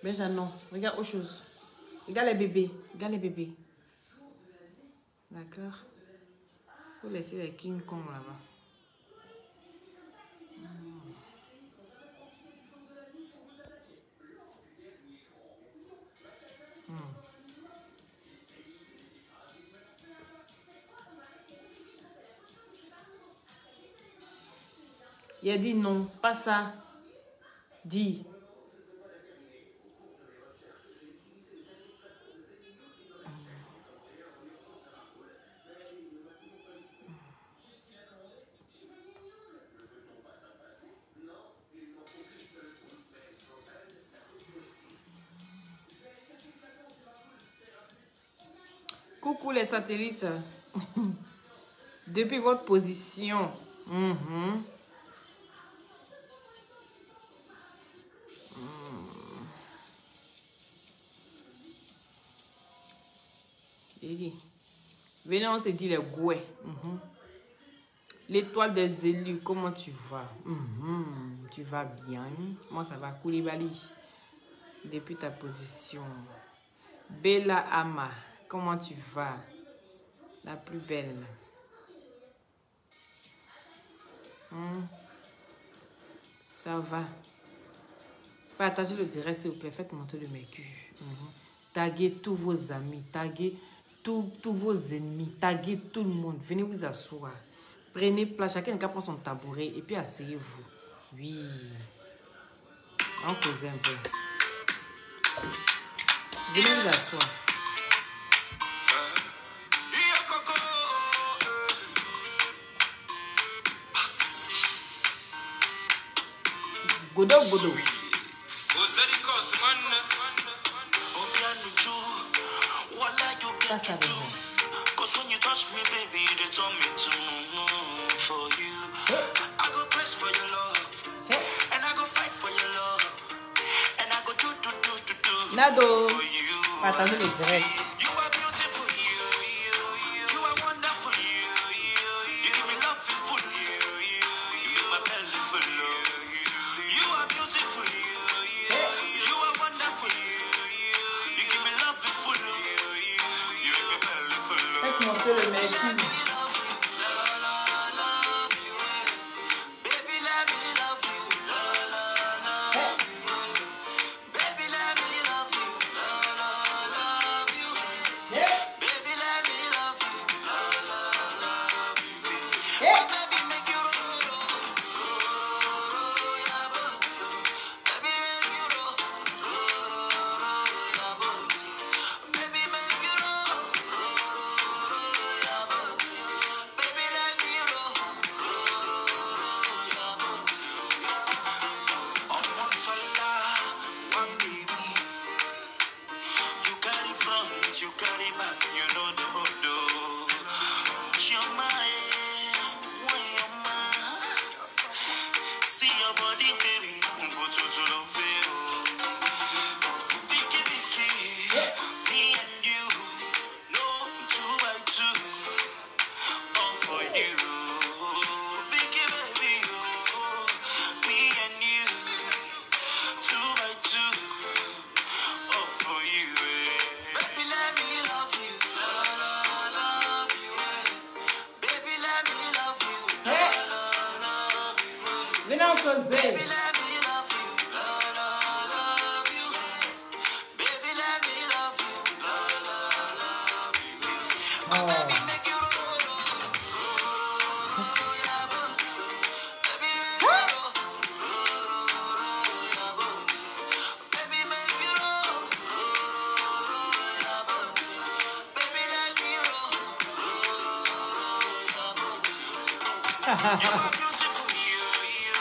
Benja, non. Regarde autre chose. Regarde les bébés. Regarde les bébés. D'accord. Faut laisser les King Kong là-bas. Il a dit non, pas ça. Dis. Coucou les satellites. Depuis votre position. Venez, on se dit les gouets. L'étoile des élus, comment tu vas? Tu vas bien? Moi, ça va. Koulibaly, depuis ta position. Bella Ama, comment tu vas? La plus belle. Ça va. Partagez le direct, s'il vous plaît. Faites monter le mercure. Taguez tous vos amis. Taguez tous vos ennemis. Taguez tout le monde. Venez vous asseoir. Prenez place. Chacun prend son tabouret et puis asseyez-vous. Oui. On cause un peu. Venez vous asseoir. Godo, godo. Ça, ça va. Cause when you touch me, baby, they told me to for you. I go press for your love, and I go fight for your love, and I go do Nado. For you. Partagez le direct. You are beautiful, you are wonderful, you give me love full, you give my belly full. You are beautiful, you are wonderful, you give me love full, you give my belly full. Faites monter le mercure.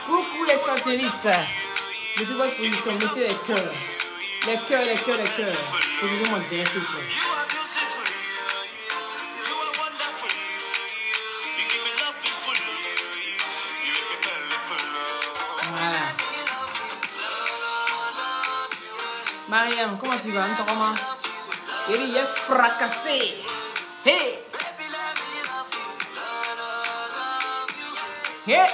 Coucou les satellites. Depuis votre position, mettez les cœurs. Les cœurs, les cœurs, les cœurs. Posez-vous mon direct, s'il vous plaît. Voilà. Mariam, comment tu vas? Comment? Il est fracassé. Hey! Hey!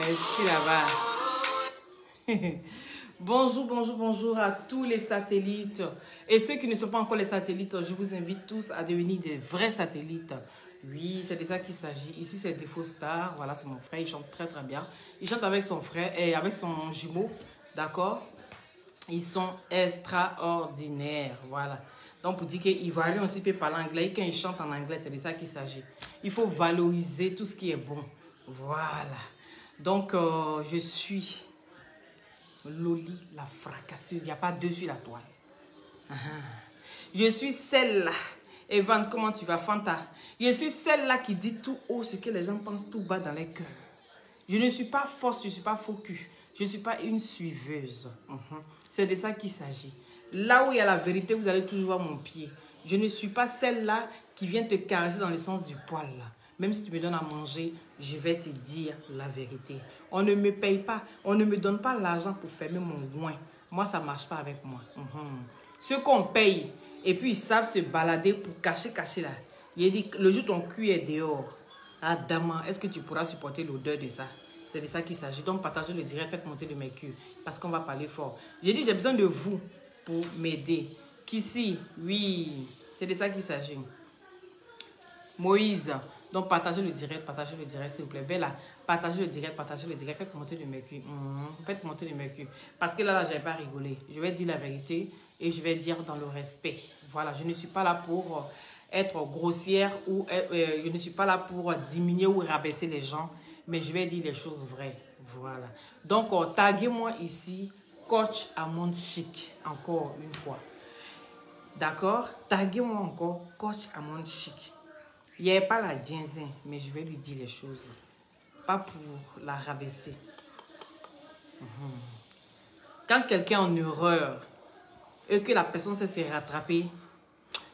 Merci là-bas. Bonjour, bonjour, bonjour à tous les satellites. Et ceux qui ne sont pas encore les satellites, je vous invite tous à devenir des vrais satellites. Oui, c'est de ça qu'il s'agit. Ici, c'est Défaut Star. Voilà, c'est mon frère. Il chante très, très bien. Il chante avec son frère et avec son jumeau. D'accord? Ils sont extraordinaires. Voilà. Donc, pour dire qu'il va aller aussi peut parler anglais. Et quand il chante en anglais, c'est de ça qu'il s'agit. Il faut valoriser tout ce qui est bon. Voilà. Donc, je suis Loli, la fracasseuse. Il n'y a pas deux sur la toile. Je suis celle-là. Evans, comment tu vas, Fanta? Je suis celle-là qui dit tout haut ce que les gens pensent tout bas dans les cœurs. Je ne suis pas force, je ne suis pas faux cul. Je ne suis pas une suiveuse. C'est de ça qu'il s'agit. Là où il y a la vérité, vous allez toujours voir mon pied. Je ne suis pas celle-là qui vient te caresser dans le sens du poil. Là. Même si tu me donnes à manger, je vais te dire la vérité. On ne me paye pas, on ne me donne pas l'argent pour fermer mon goin. Moi, ça ne marche pas avec moi. Ceux qu'on paye, et puis ils savent se balader pour cacher là. Il dit, le jour ton cul est dehors. Ah, dame, est-ce que tu pourras supporter l'odeur de ça? C'est de ça qu'il s'agit. Donc, partagez le direct, faites monter le mercure. Parce qu'on va parler fort. J'ai dit, j'ai besoin de vous pour m'aider. Qu'ici, oui, c'est de ça qu'il s'agit. Moïse, donc partagez le direct, s'il vous plaît. Bella, partagez le direct, faites monter le mercure. Faites monter le mercure. Parce que là, je ne vais pas rigoler. Je vais dire la vérité et je vais dire dans le respect. Voilà, je ne suis pas là pour être grossière ou je ne suis pas là pour diminuer ou rabaisser les gens, mais je vais dire les choses vraies. Voilà. Donc, taguez-moi ici, Coach Amon Chic, encore une fois. D'accord? Taguez-moi encore, Coach Amon Chic. Il n'y a pas la ginzin, mais je vais lui dire les choses. Pas pour la rabaisser. Quand quelqu'un est en erreur et que la personne sait se rattraper,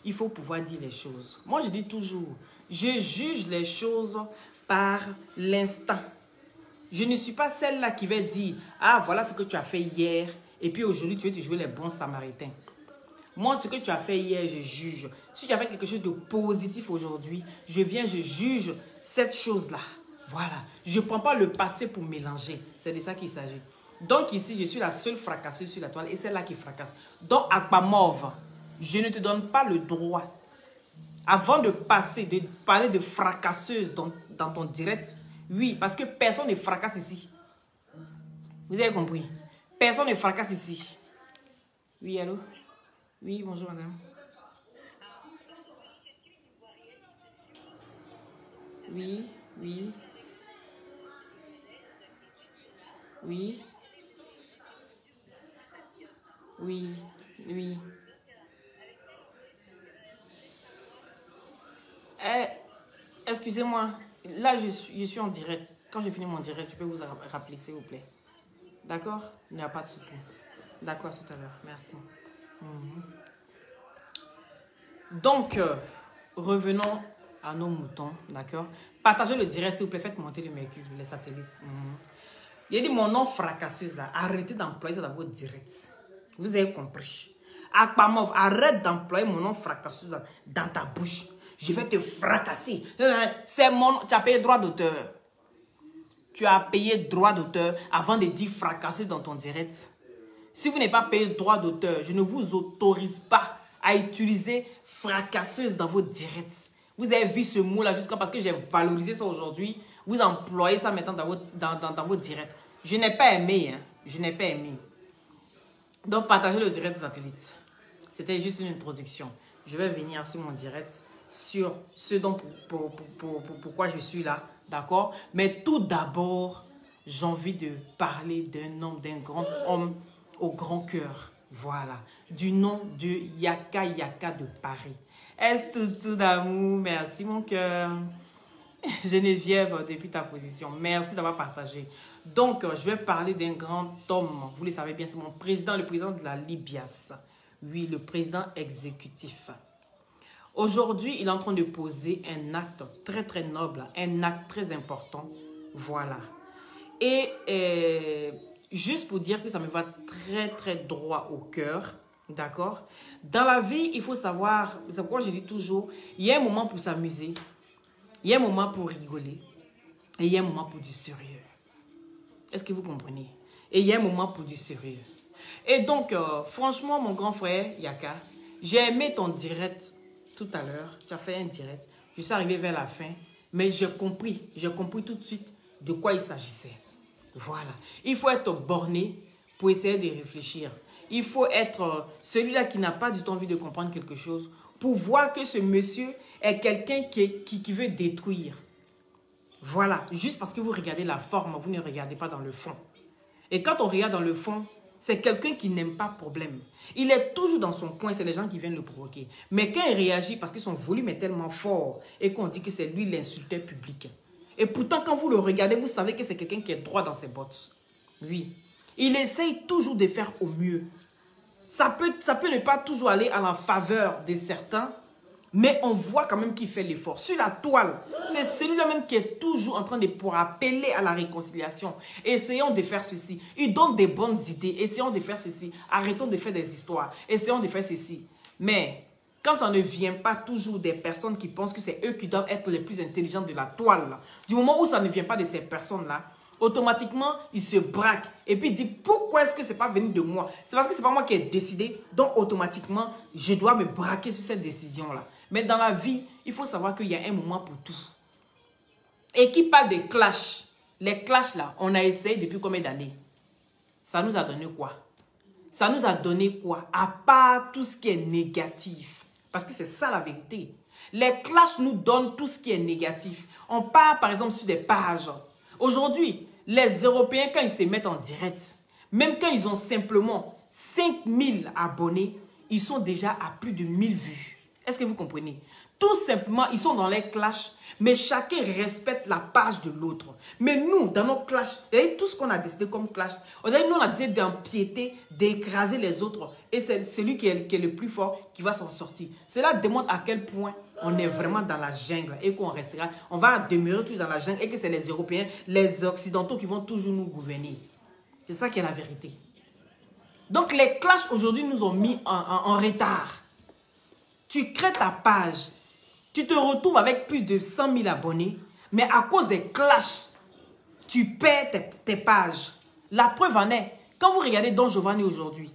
il faut pouvoir dire les choses. Moi, je dis toujours, je juge les choses par l'instant. Je ne suis pas celle-là qui va dire, ah, voilà ce que tu as fait hier, et puis aujourd'hui, tu veux te jouer les bons samaritains. Moi, ce que tu as fait hier, je juge. Si tu as fait quelque chose de positif aujourd'hui, je viens, je juge cette chose-là. Voilà. Je ne prends pas le passé pour mélanger. C'est de ça qu'il s'agit. Donc ici, je suis la seule fracasseuse sur la toile et celle-là qui fracasse. Donc, Akpamov, je ne te donne pas le droit. Avant de passer, de parler de fracasseuse dans ton direct, oui, parce que personne ne fracasse ici. Vous avez compris? Personne ne fracasse ici. Oui, allô? Oui, bonjour madame. Oui, oui. Oui. Oui, oui. Excusez-moi, là je suis en direct. Quand je finis mon direct, je peux vous rappeler s'il vous plaît. D'accord? Il n'y a pas de souci. D'accord, tout à l'heure. Merci. Donc, revenons à nos moutons, d'accord? Partagez le direct, s'il vous plaît, faites monter le mercure, les satellites. Il a dit mon nom fracasseuse là, arrêtez d'employer ça dans votre direct. Vous avez compris? Akpamov, arrête d'employer mon nom fracasseuse là, dans ta bouche. Je vais te fracasser. C'est mon... Tu as payé droit d'auteur. Tu as payé droit d'auteur avant de dire fracasser dans ton direct. Si vous n'avez pas payé droit d'auteur, je ne vous autorise pas à utiliser fracasseuse dans votre direct. Vous avez vu ce mot-là jusqu'à parce que j'ai valorisé ça aujourd'hui. Vous employez ça maintenant dans votre direct. Je n'ai pas aimé. Hein. Je n'ai pas aimé. Donc, partagez le direct des satellites. C'était juste une introduction. Je vais venir sur mon direct, sur ce dont pourquoi je suis là. D'accord? Mais tout d'abord, j'ai envie de parler d'un homme, d'un grand homme au grand cœur. Voilà. Du nom de Yaka Yaka de Paris. Est-ce tout d'amour? Merci mon cœur. Geneviève, depuis ta position. Merci d'avoir partagé. Donc, je vais parler d'un grand homme. Vous le savez bien, c'est mon président, le président de la Libias. Oui, le président exécutif. Aujourd'hui, il est en train de poser un acte très, très noble, un acte très important. Voilà. Et juste pour dire que ça me va très, très droit au cœur. D'accord? Dans la vie, il faut savoir, c'est pourquoi je dis toujours, il y a un moment pour s'amuser, il y a un moment pour rigoler, et il y a un moment pour du sérieux. Est-ce que vous comprenez? Et il y a un moment pour du sérieux. Et donc, franchement, mon grand frère, Yaka, j'ai aimé ton direct tout à l'heure. Tu as fait un direct. Je suis arrivé vers la fin. Mais j'ai compris tout de suite de quoi il s'agissait. Voilà. Il faut être borné pour essayer de réfléchir. Il faut être celui-là qui n'a pas du tout envie de comprendre quelque chose pour voir que ce monsieur est quelqu'un qui veut détruire. Voilà. Juste parce que vous regardez la forme, vous ne regardez pas dans le fond. Et quand on regarde dans le fond, c'est quelqu'un qui n'aime pas problème. Il est toujours dans son coin, c'est les gens qui viennent le provoquer. Mais quand il réagit, parce que son volume est tellement fort et qu'on dit que c'est lui l'insulteur public. Et pourtant, quand vous le regardez, vous savez que c'est quelqu'un qui est droit dans ses bottes. Oui. Il essaye toujours de faire au mieux. Ça peut ne pas toujours aller à la faveur de certains, mais on voit quand même qu'il fait l'effort. Sur la toile, c'est celui-là même qui est toujours en train de pour appeler à la réconciliation. Essayons de faire ceci. Il donne des bonnes idées. Essayons de faire ceci. Arrêtons de faire des histoires. Essayons de faire ceci. Mais quand ça ne vient pas toujours des personnes qui pensent que c'est eux qui doivent être les plus intelligents de la toile, du moment où ça ne vient pas de ces personnes-là, automatiquement, il se braque. Et puis il dit, pourquoi est-ce que ce n'est pas venu de moi? C'est parce que ce n'est pas moi qui ai décidé. Donc automatiquement, je dois me braquer sur cette décision-là. Mais dans la vie, il faut savoir qu'il y a un moment pour tout. Et qui parle de clash, les clashs là, on a essayé depuis combien d'années? Ça nous a donné quoi? Ça nous a donné quoi? À part tout ce qui est négatif. Parce que c'est ça la vérité. Les clashs nous donnent tout ce qui est négatif. On part par exemple sur des pages. Aujourd'hui, les Européens, quand ils se mettent en direct, même quand ils ont simplement 5000 abonnés, ils sont déjà à plus de 1000 vues. Est-ce que vous comprenez? Tout simplement, ils sont dans les clashs, mais chacun respecte la page de l'autre. Mais nous, dans nos clashs, et tout ce qu'on a décidé comme clash, nous, on a décidé d'empiéter, d'écraser les autres. Et c'est celui qui est le plus fort qui va s'en sortir. Cela démontre à quel point on est vraiment dans la jungle et qu'on restera, on va demeurer toujours dans la jungle et que c'est les Européens, les Occidentaux qui vont toujours nous gouverner. C'est ça qui est la vérité. Donc les clashs aujourd'hui nous ont mis en retard. Tu crées ta page, tu te retrouves avec plus de 100 000 abonnés, mais à cause des clashs, tu perds tes pages. La preuve en est, quand vous regardez Don Giovanni aujourd'hui,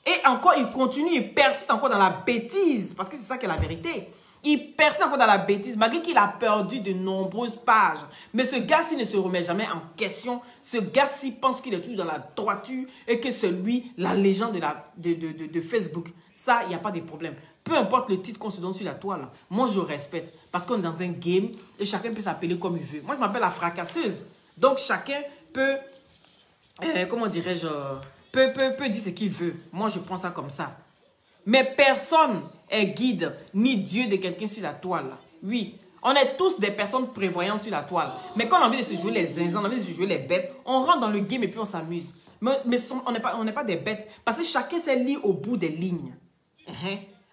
et encore il continue, il persiste encore dans la bêtise, parce que c'est ça qui est la vérité. Il persiste encore dans la bêtise, malgré qu'il a perdu de nombreuses pages. Mais ce gars-ci ne se remet jamais en question. Ce gars-ci pense qu'il est toujours dans la droiture et que c'est lui, la légende de Facebook. Ça, il n'y a pas de problème. Peu importe le titre qu'on se donne sur la toile, moi je respecte. Parce qu'on est dans un game et chacun peut s'appeler comme il veut. Moi je m'appelle la fracasseuse. Donc chacun peut, comment dirais-je, peut dire ce qu'il veut. Moi je prends ça comme ça. Mais personne est guide ni Dieu de quelqu'un sur la toile. Oui, on est tous des personnes prévoyantes sur la toile. Mais quand on a envie de se jouer les zinzins, on a envie de se jouer les bêtes, on rentre dans le game et puis on s'amuse. Mais on n'est pas des bêtes. Parce que chacun s'est lié au bout des lignes.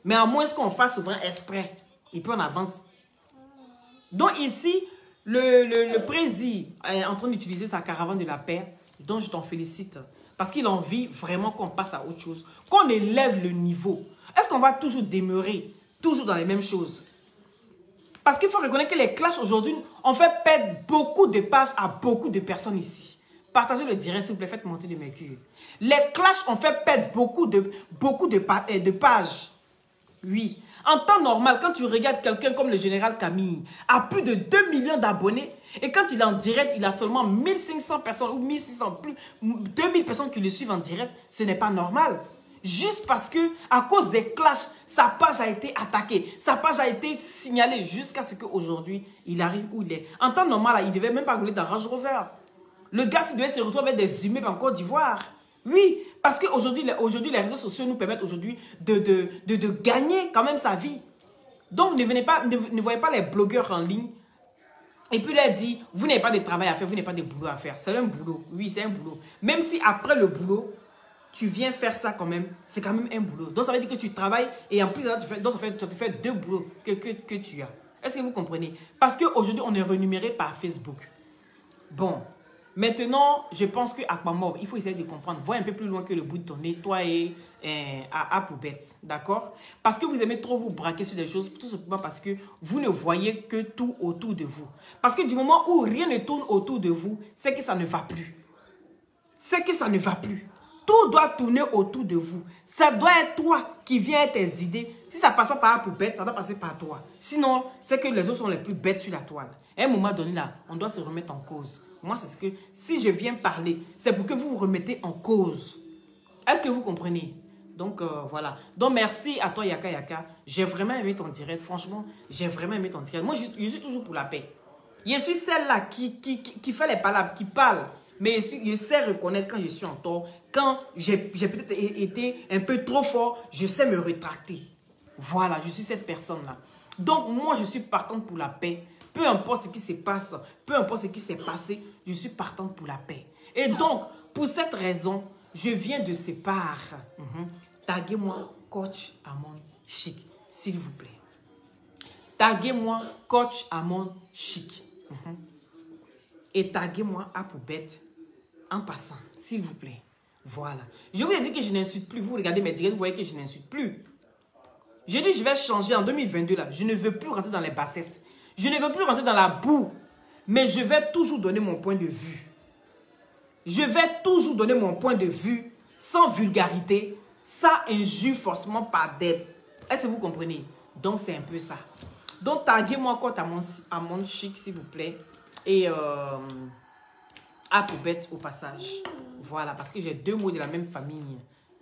Mais à moins qu'on fasse souvent exprès. Et puis on avance. Donc ici, le président est en train d'utiliser sa caravane de la paix. Donc je t'en félicite. Parce qu'il a envie vraiment qu'on passe à autre chose. Qu'on élève le niveau. Est-ce qu'on va toujours demeurer toujours dans les mêmes choses? Parce qu'il faut reconnaître que les clashs aujourd'hui ont fait perdre beaucoup de pages à beaucoup de personnes ici. Partagez le direct s'il vous plaît, faites monter le mercure. Les clashs ont fait perdre beaucoup de pages. Oui. En temps normal, quand tu regardes quelqu'un comme le général Camille, a plus de 2 millions d'abonnés, et quand il est en direct, il a seulement 1500 personnes ou 1600, 2000 personnes qui le suivent en direct, ce n'est pas normal. Juste parce que, à cause des clashs, sa page a été attaquée, sa page a été signalée jusqu'à ce qu'aujourd'hui, il arrive où il est. En temps normal, là, il ne devait même pas rouler dans Range Rover. Le gars, il devait se retrouver avec des immeubles en Côte d'Ivoire. Oui, parce qu'aujourd'hui, les réseaux sociaux nous permettent aujourd'hui de gagner quand même sa vie. Donc, ne voyez pas les blogueurs en ligne et puis leur dire, vous n'avez pas de travail à faire, vous n'avez pas de boulot à faire. C'est un boulot, oui, c'est un boulot. Même si après le boulot, tu viens faire ça quand même, c'est quand même un boulot. Donc, ça veut dire que tu travailles et en plus, ça te fait 2 boulots que tu as. Est-ce que vous comprenez? Parce qu'aujourd'hui, on est rémunéré par Facebook. Bon. Maintenant, je pense qu'à Mob, il faut essayer de comprendre. Voir un peu plus loin que le bout de ton nez, toi et à Poubette. D'accord? Parce que vous aimez trop vous braquer sur des choses, tout simplement parce que vous ne voyez que tout autour de vous. Parce que du moment où rien ne tourne autour de vous, c'est que ça ne va plus. c'est que ça ne va plus. Tout doit tourner autour de vous. Ça doit être toi qui viens avec tes idées. Si ça ne passe pas par la poubelle, ça doit passer par toi. Sinon, c'est que les autres sont les plus bêtes sur la toile. À un moment donné, là, on doit se remettre en cause. Moi, c'est ce que, si je viens parler, c'est pour que vous vous remettez en cause. Est-ce que vous comprenez? Donc, voilà. Donc, merci à toi, Yaka Yaka. J'ai vraiment aimé ton direct. Franchement, j'ai vraiment aimé ton direct. Moi, je suis toujours pour la paix. Je suis celle-là qui fait les palabres, qui parle. Mais je sais reconnaître quand je suis en tort. Quand j'ai peut-être été un peu trop fort, je sais me rétracter. Voilà, je suis cette personne-là. Donc, moi, je suis partante pour la paix. Peu importe ce qui se passe, peu importe ce qui s'est passé, je suis partante pour la paix. Et donc, pour cette raison, je viens de ce part. Taguez-moi Coach Amon Chic, s'il vous plaît. Taguez-moi Coach Amon Chic. Et taguez-moi à Poubette en passant, s'il vous plaît. Voilà. Je vous ai dit que je n'insulte plus. Vous regardez mes directs, vous voyez que je n'insulte plus. Je dis je vais changer en 2022 là. Je ne veux plus rentrer dans les bassesses. Je ne veux plus rentrer dans la boue. Mais je vais toujours donner mon point de vue. Je vais toujours donner mon point de vue sans vulgarité, sans injure forcément par des... Est-ce que vous comprenez? Donc c'est un peu ça. Donc taguez-moi Coach Amon Chic, s'il vous plaît. Et à Poubette au passage. Voilà, parce que j'ai deux mots de la même famille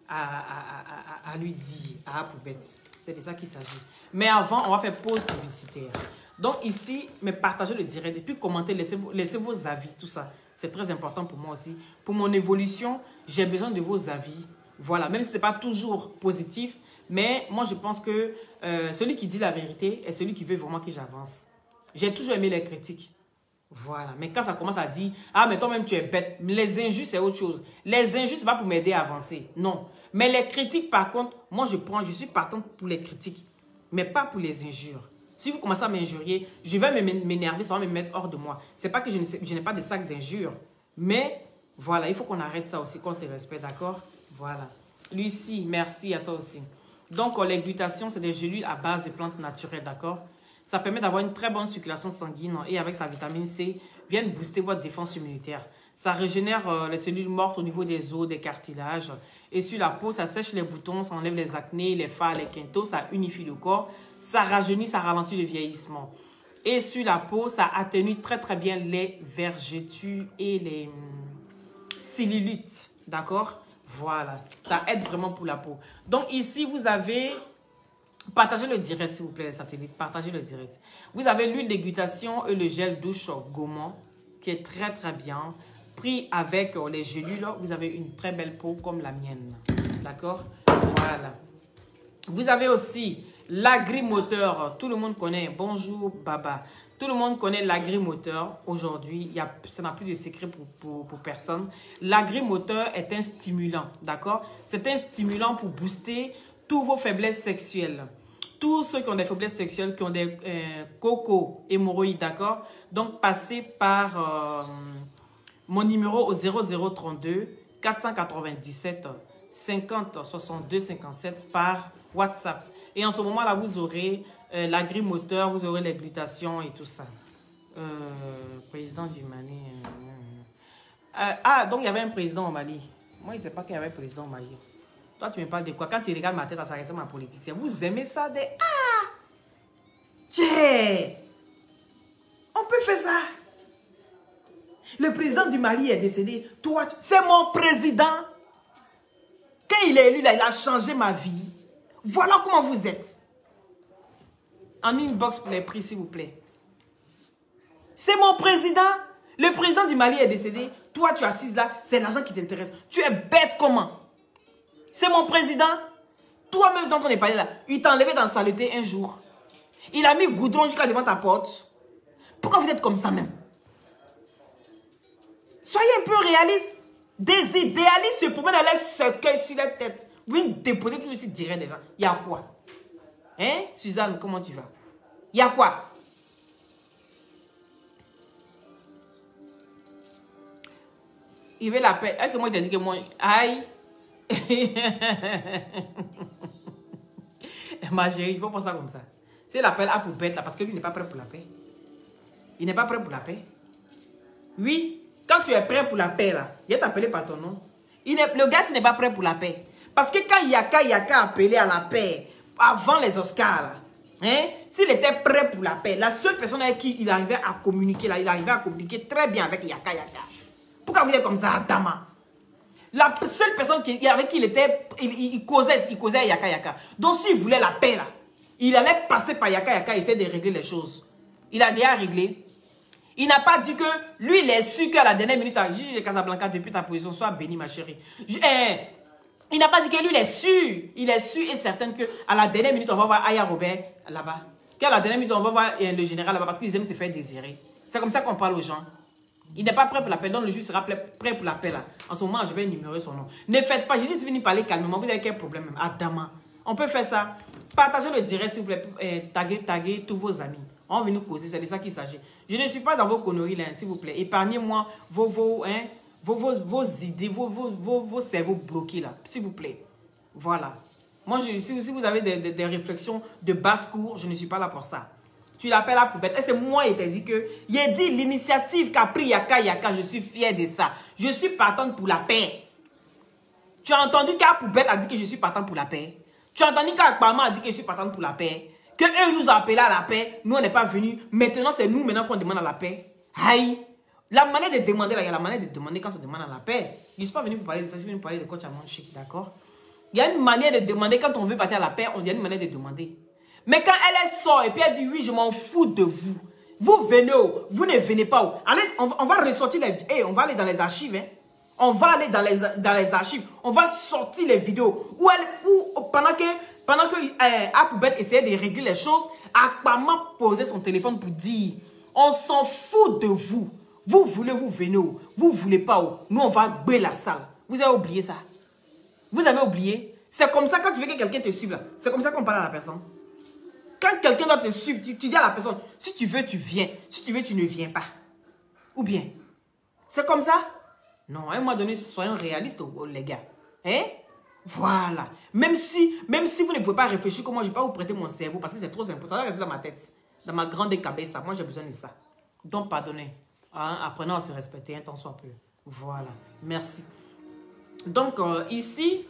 à lui dire, à Poubette. C'est de ça qu'il s'agit. Mais avant, on va faire pause publicitaire. Donc ici, mais partagez le direct et puis commentez, laissez vos avis, tout ça. C'est très important pour moi aussi. Pour mon évolution, j'ai besoin de vos avis. Voilà, même si ce n'est pas toujours positif, mais moi je pense que celui qui dit la vérité est celui qui veut vraiment que j'avance. J'ai toujours aimé les critiques. Voilà, mais quand ça commence à dire, ah mais toi-même tu es bête, les injures c'est autre chose. Les injures c'est pas pour m'aider à avancer, non. Mais les critiques par contre, moi je suis partante pour les critiques, mais pas pour les injures. Si vous commencez à m'injurier, je vais m'énerver, ça va me mettre hors de moi. C'est pas que je n'ai pas de sac d'injures, mais voilà, il faut qu'on arrête ça aussi, qu'on se respecte, d'accord? Voilà. Lucie, merci à toi aussi. Donc les glutations, c'est des gélules à base de plantes naturelles, d'accord? Ça permet d'avoir une très bonne circulation sanguine et avec sa vitamine C, viennent booster votre défense immunitaire. Ça régénère les cellules mortes au niveau des os, des cartilages. Et sur la peau, ça sèche les boutons, ça enlève les acnés, les fards, les quintos, ça unifie le corps, ça rajeunit, ça ralentit le vieillissement. Et sur la peau, ça atténue très très bien les vergetures et les cellulites. D'accord? Voilà. Ça aide vraiment pour la peau. Donc ici, vous avez... Partagez le direct, s'il vous plaît, les satellites. Partagez le direct. Vous avez l'huile déglutation et le gel douche Gaumont, qui est très, très bien. Pris avec les gélules, vous avez une très belle peau comme la mienne. D'accord? Voilà. Vous avez aussi l'agrimoteur. Tout le monde connaît. Bonjour, Baba. Tout le monde connaît l'agrimoteur. Aujourd'hui, ça n'a plus de secret pour personne. L'agrimoteur est un stimulant. D'accord? C'est un stimulant pour booster tous vos faiblesses sexuelles. Tous ceux qui ont des faiblesses sexuelles, qui ont des cocos, hémorroïdes, d'accord? Donc, passez par mon numéro au 0032 497 50 62 57 par WhatsApp. Et en ce moment-là, vous aurez l'agrimoteur, vous aurez les glutations et tout ça. Président du Mali. Donc il y avait un président au Mali. Moi, je ne sais pas qu'il y avait un président au Mali. Toi, tu me parles de quoi? Quand tu regardes ma tête, ça ressemble à un politicien. Vous aimez ça des... Ah! Tiens! On peut faire ça. Le président du Mali est décédé. Toi, c'est mon président. Quand il est élu, là, il a changé ma vie. Voilà comment vous êtes. En inbox pour les prix, s'il vous plaît. C'est mon président. Le président du Mali est décédé. Toi, tu es assise là. C'est l'argent qui t'intéresse. Tu es bête comment? C'est mon président. Toi-même, dans ton parlé là, il t'a enlevé dans la saleté un jour. Il a mis goudron jusqu'à devant ta porte. Pourquoi vous êtes comme ça même? Soyez un peu réaliste. Des idéalistes se promènent dans les cercueils sur la tête. Vous déposez tout ici direct déjà. Il y a quoi? Hein, Suzanne, comment tu vas? Il y a quoi? Il veut la paix. Est-ce que moi je te dis que moi... Aïe. Ma chérie, il faut penser comme ça. C'est l'appel à Poubette là, parce que lui n'est pas prêt pour la paix. Il n'est pas prêt pour la paix. Oui, quand tu es prêt pour la paix, là, il va t'appeler par ton nom. Le gars, n'est pas prêt pour la paix. Parce que quand Yaka a appelé à la paix, avant les Oscars, là, hein, s'il était prêt pour la paix, la seule personne avec qui il arrivait à communiquer, là, il arrivait à communiquer très bien avec Yaka. Pourquoi vous êtes comme ça, Adama? La seule personne avec qui il causait Yaka. Donc s'il voulait la paix, là, il allait passer par Yaka et essayer de régler les choses. Il a déjà réglé. Il n'a pas dit que lui, il est sûr qu'à la dernière minute, à Gigi de Casablanca, depuis ta position, soit béni, ma chérie. Il n'a pas dit que lui, il est sûr. Il est sûr et certain qu'à la dernière minute, on va voir Aya Robert là-bas. Qu'à la dernière minute, on va voir le général là-bas parce qu'ils aiment se faire désirer. C'est comme ça qu'on parle aux gens. Il n'est pas prêt pour la paix. Donc le juge sera prêt pour la paix là. En ce moment, je vais énumérer son nom. Ne faites pas. Je dis, venez parler calmement. Vous avez quel problème? Adama. On peut faire ça. Partagez le direct, s'il vous plaît. Taguez tous vos amis. On va venir causer. C'est de ça qu'il s'agit. Je ne suis pas dans vos conneries là, s'il vous plaît. Épargnez-moi vos idées, vos cerveaux bloqués là. S'il vous plaît. Voilà. Moi, si vous avez des réflexions de basse-cour, je ne suis pas là pour ça. Tu l'appelles à poubelle. Et c'est moi qui t'ai dit que... Il a dit l'initiative qu'a pris Yaka. Je suis fier de ça. Je suis partante pour la paix. Tu as entendu qu'à poubelle a dit que je suis partante pour la paix. Tu as entendu qu'Akpama a dit que je suis partante pour la paix. Que eux nous ont appelés à la paix. Nous, on n'est pas venus. Maintenant, c'est nous maintenant qu'on demande à la paix. Aïe. La manière de demander, là, il y a la manière de demander quand on demande à la paix. Je ne suis pas venu pour parler de ça. Je suis venu pour parler de coach Amon Chic, d'accord? Il y a une manière de demander quand on veut partir à la paix. Il y a une manière de demander. Mais quand elle sort et puis elle dit oui, je m'en fous de vous. Vous venez où? Vous ne venez pas où? Allez, on va ressortir les vidéos. On va aller dans les archives. Hein. On va aller dans les archives. On va sortir les vidéos. Pendant que Apoubet essayait de régler les choses, Akpama posait son téléphone pour dire on s'en fout de vous. Vous voulez, vous venez où? Vous voulez pas où? Nous, on va bouer la salle. Vous avez oublié ça? Vous avez oublié? C'est comme ça quand tu veux que quelqu'un te suive là. C'est comme ça qu'on parle à la personne. Quand quelqu'un doit te suivre, tu dis à la personne, si tu veux, tu viens. Si tu veux, tu ne viens pas. Ou bien, c'est comme ça? Non, à un moment donné, soyons réalistes, les gars. Hein? Voilà. Même si vous ne pouvez pas réfléchir, comment je ne vais pas vous prêter mon cerveau, parce que c'est trop important. Ça va rester dans ma tête. Dans ma grande cabeza. Moi, j'ai besoin de ça. Donc, pardonnez. Hein? Apprenons à se respecter, un temps soit peu. Voilà. Merci. Donc, ici...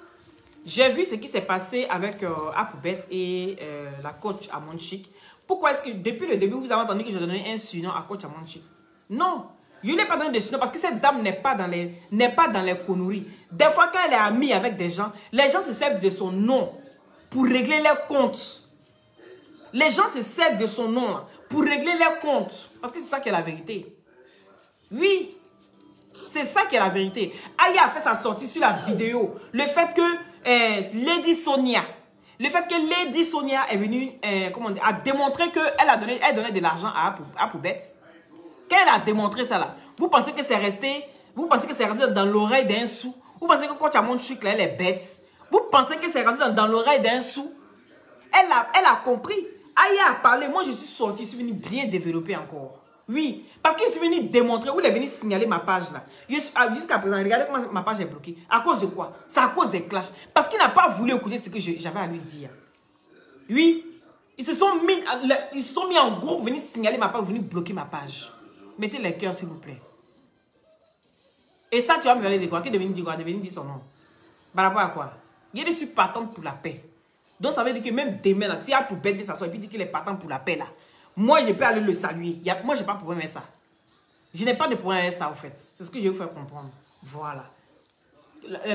J'ai vu ce qui s'est passé avec Apoubet et la coach Amon Chic. Pourquoi est-ce que depuis le début, vous avez entendu que j'ai donné un surnom à coach Amon Chic? Non, je ne l'ai pas donné de surnom parce que cette dame n'est pas dans les conneries. Des fois, quand elle est amie avec des gens, les gens se servent de son nom pour régler leurs comptes. Les gens se servent de son nom pour régler leurs comptes. Parce que c'est ça qui est la vérité. Oui, c'est ça qui est la vérité. Aya a fait sa sortie sur la vidéo. Le fait que Lady Sonia est venue a démontré qu'elle donnait de l'argent à Apoubet. Quand elle a démontré ça là, vous pensez que c'est resté dans l'oreille d'un sou? Vous pensez que quand tu as mon chic là, elle est bête? Vous pensez que c'est resté dans l'oreille d'un sou? Elle a compris. Aya a parlé. Moi je suis sortie, je suis venue bien développer encore. Oui, parce qu'il est venu démontrer, où il est venu signaler ma page là. Jusqu'à présent, regardez comment ma page est bloquée. À cause de quoi? C'est à cause des clashs. Parce qu'il n'a pas voulu écouter ce que j'avais à lui dire. Oui, ils se sont mis en groupe, venir signaler ma page, venir bloquer ma page. Mettez les cœurs s'il vous plaît. Et ça, tu vas me aller de quoi? Qui est devenu dire quoi? Devenu dire son nom. Par rapport à quoi? Il est suis partante pour la paix. Donc ça veut dire que même demain, là, si il y a pour bête, s'asseoir et puis dire qu'il est partant pour la paix là. Moi, je peux aller le saluer. Moi, je n'ai pas de problème avec ça. Je n'ai pas de problème avec ça, en fait. C'est ce que je vais vous faire comprendre. Voilà.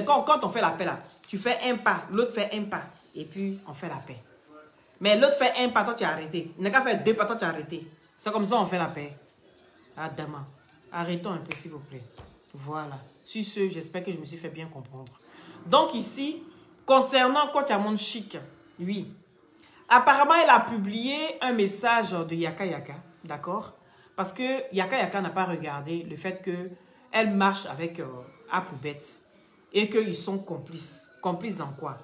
Quand on fait la paix, là, tu fais un pas, l'autre fait un pas, et puis on fait la paix. Mais l'autre fait un pas, toi, tu as arrêté. Il n'a qu'à faire deux pas, toi, tu as arrêté. C'est comme ça on fait la paix. Adama, arrêtons un peu, s'il vous plaît. Voilà. Sur ce, j'espère que je me suis fait bien comprendre. Donc, ici, concernant Coach Amon Chic, oui. Apparemment, elle a publié un message de Yaka, d'accord? Parce que Yaka n'a pas regardé le fait qu'elle marche avec Apoubet et qu'ils sont complices. Complices dans quoi?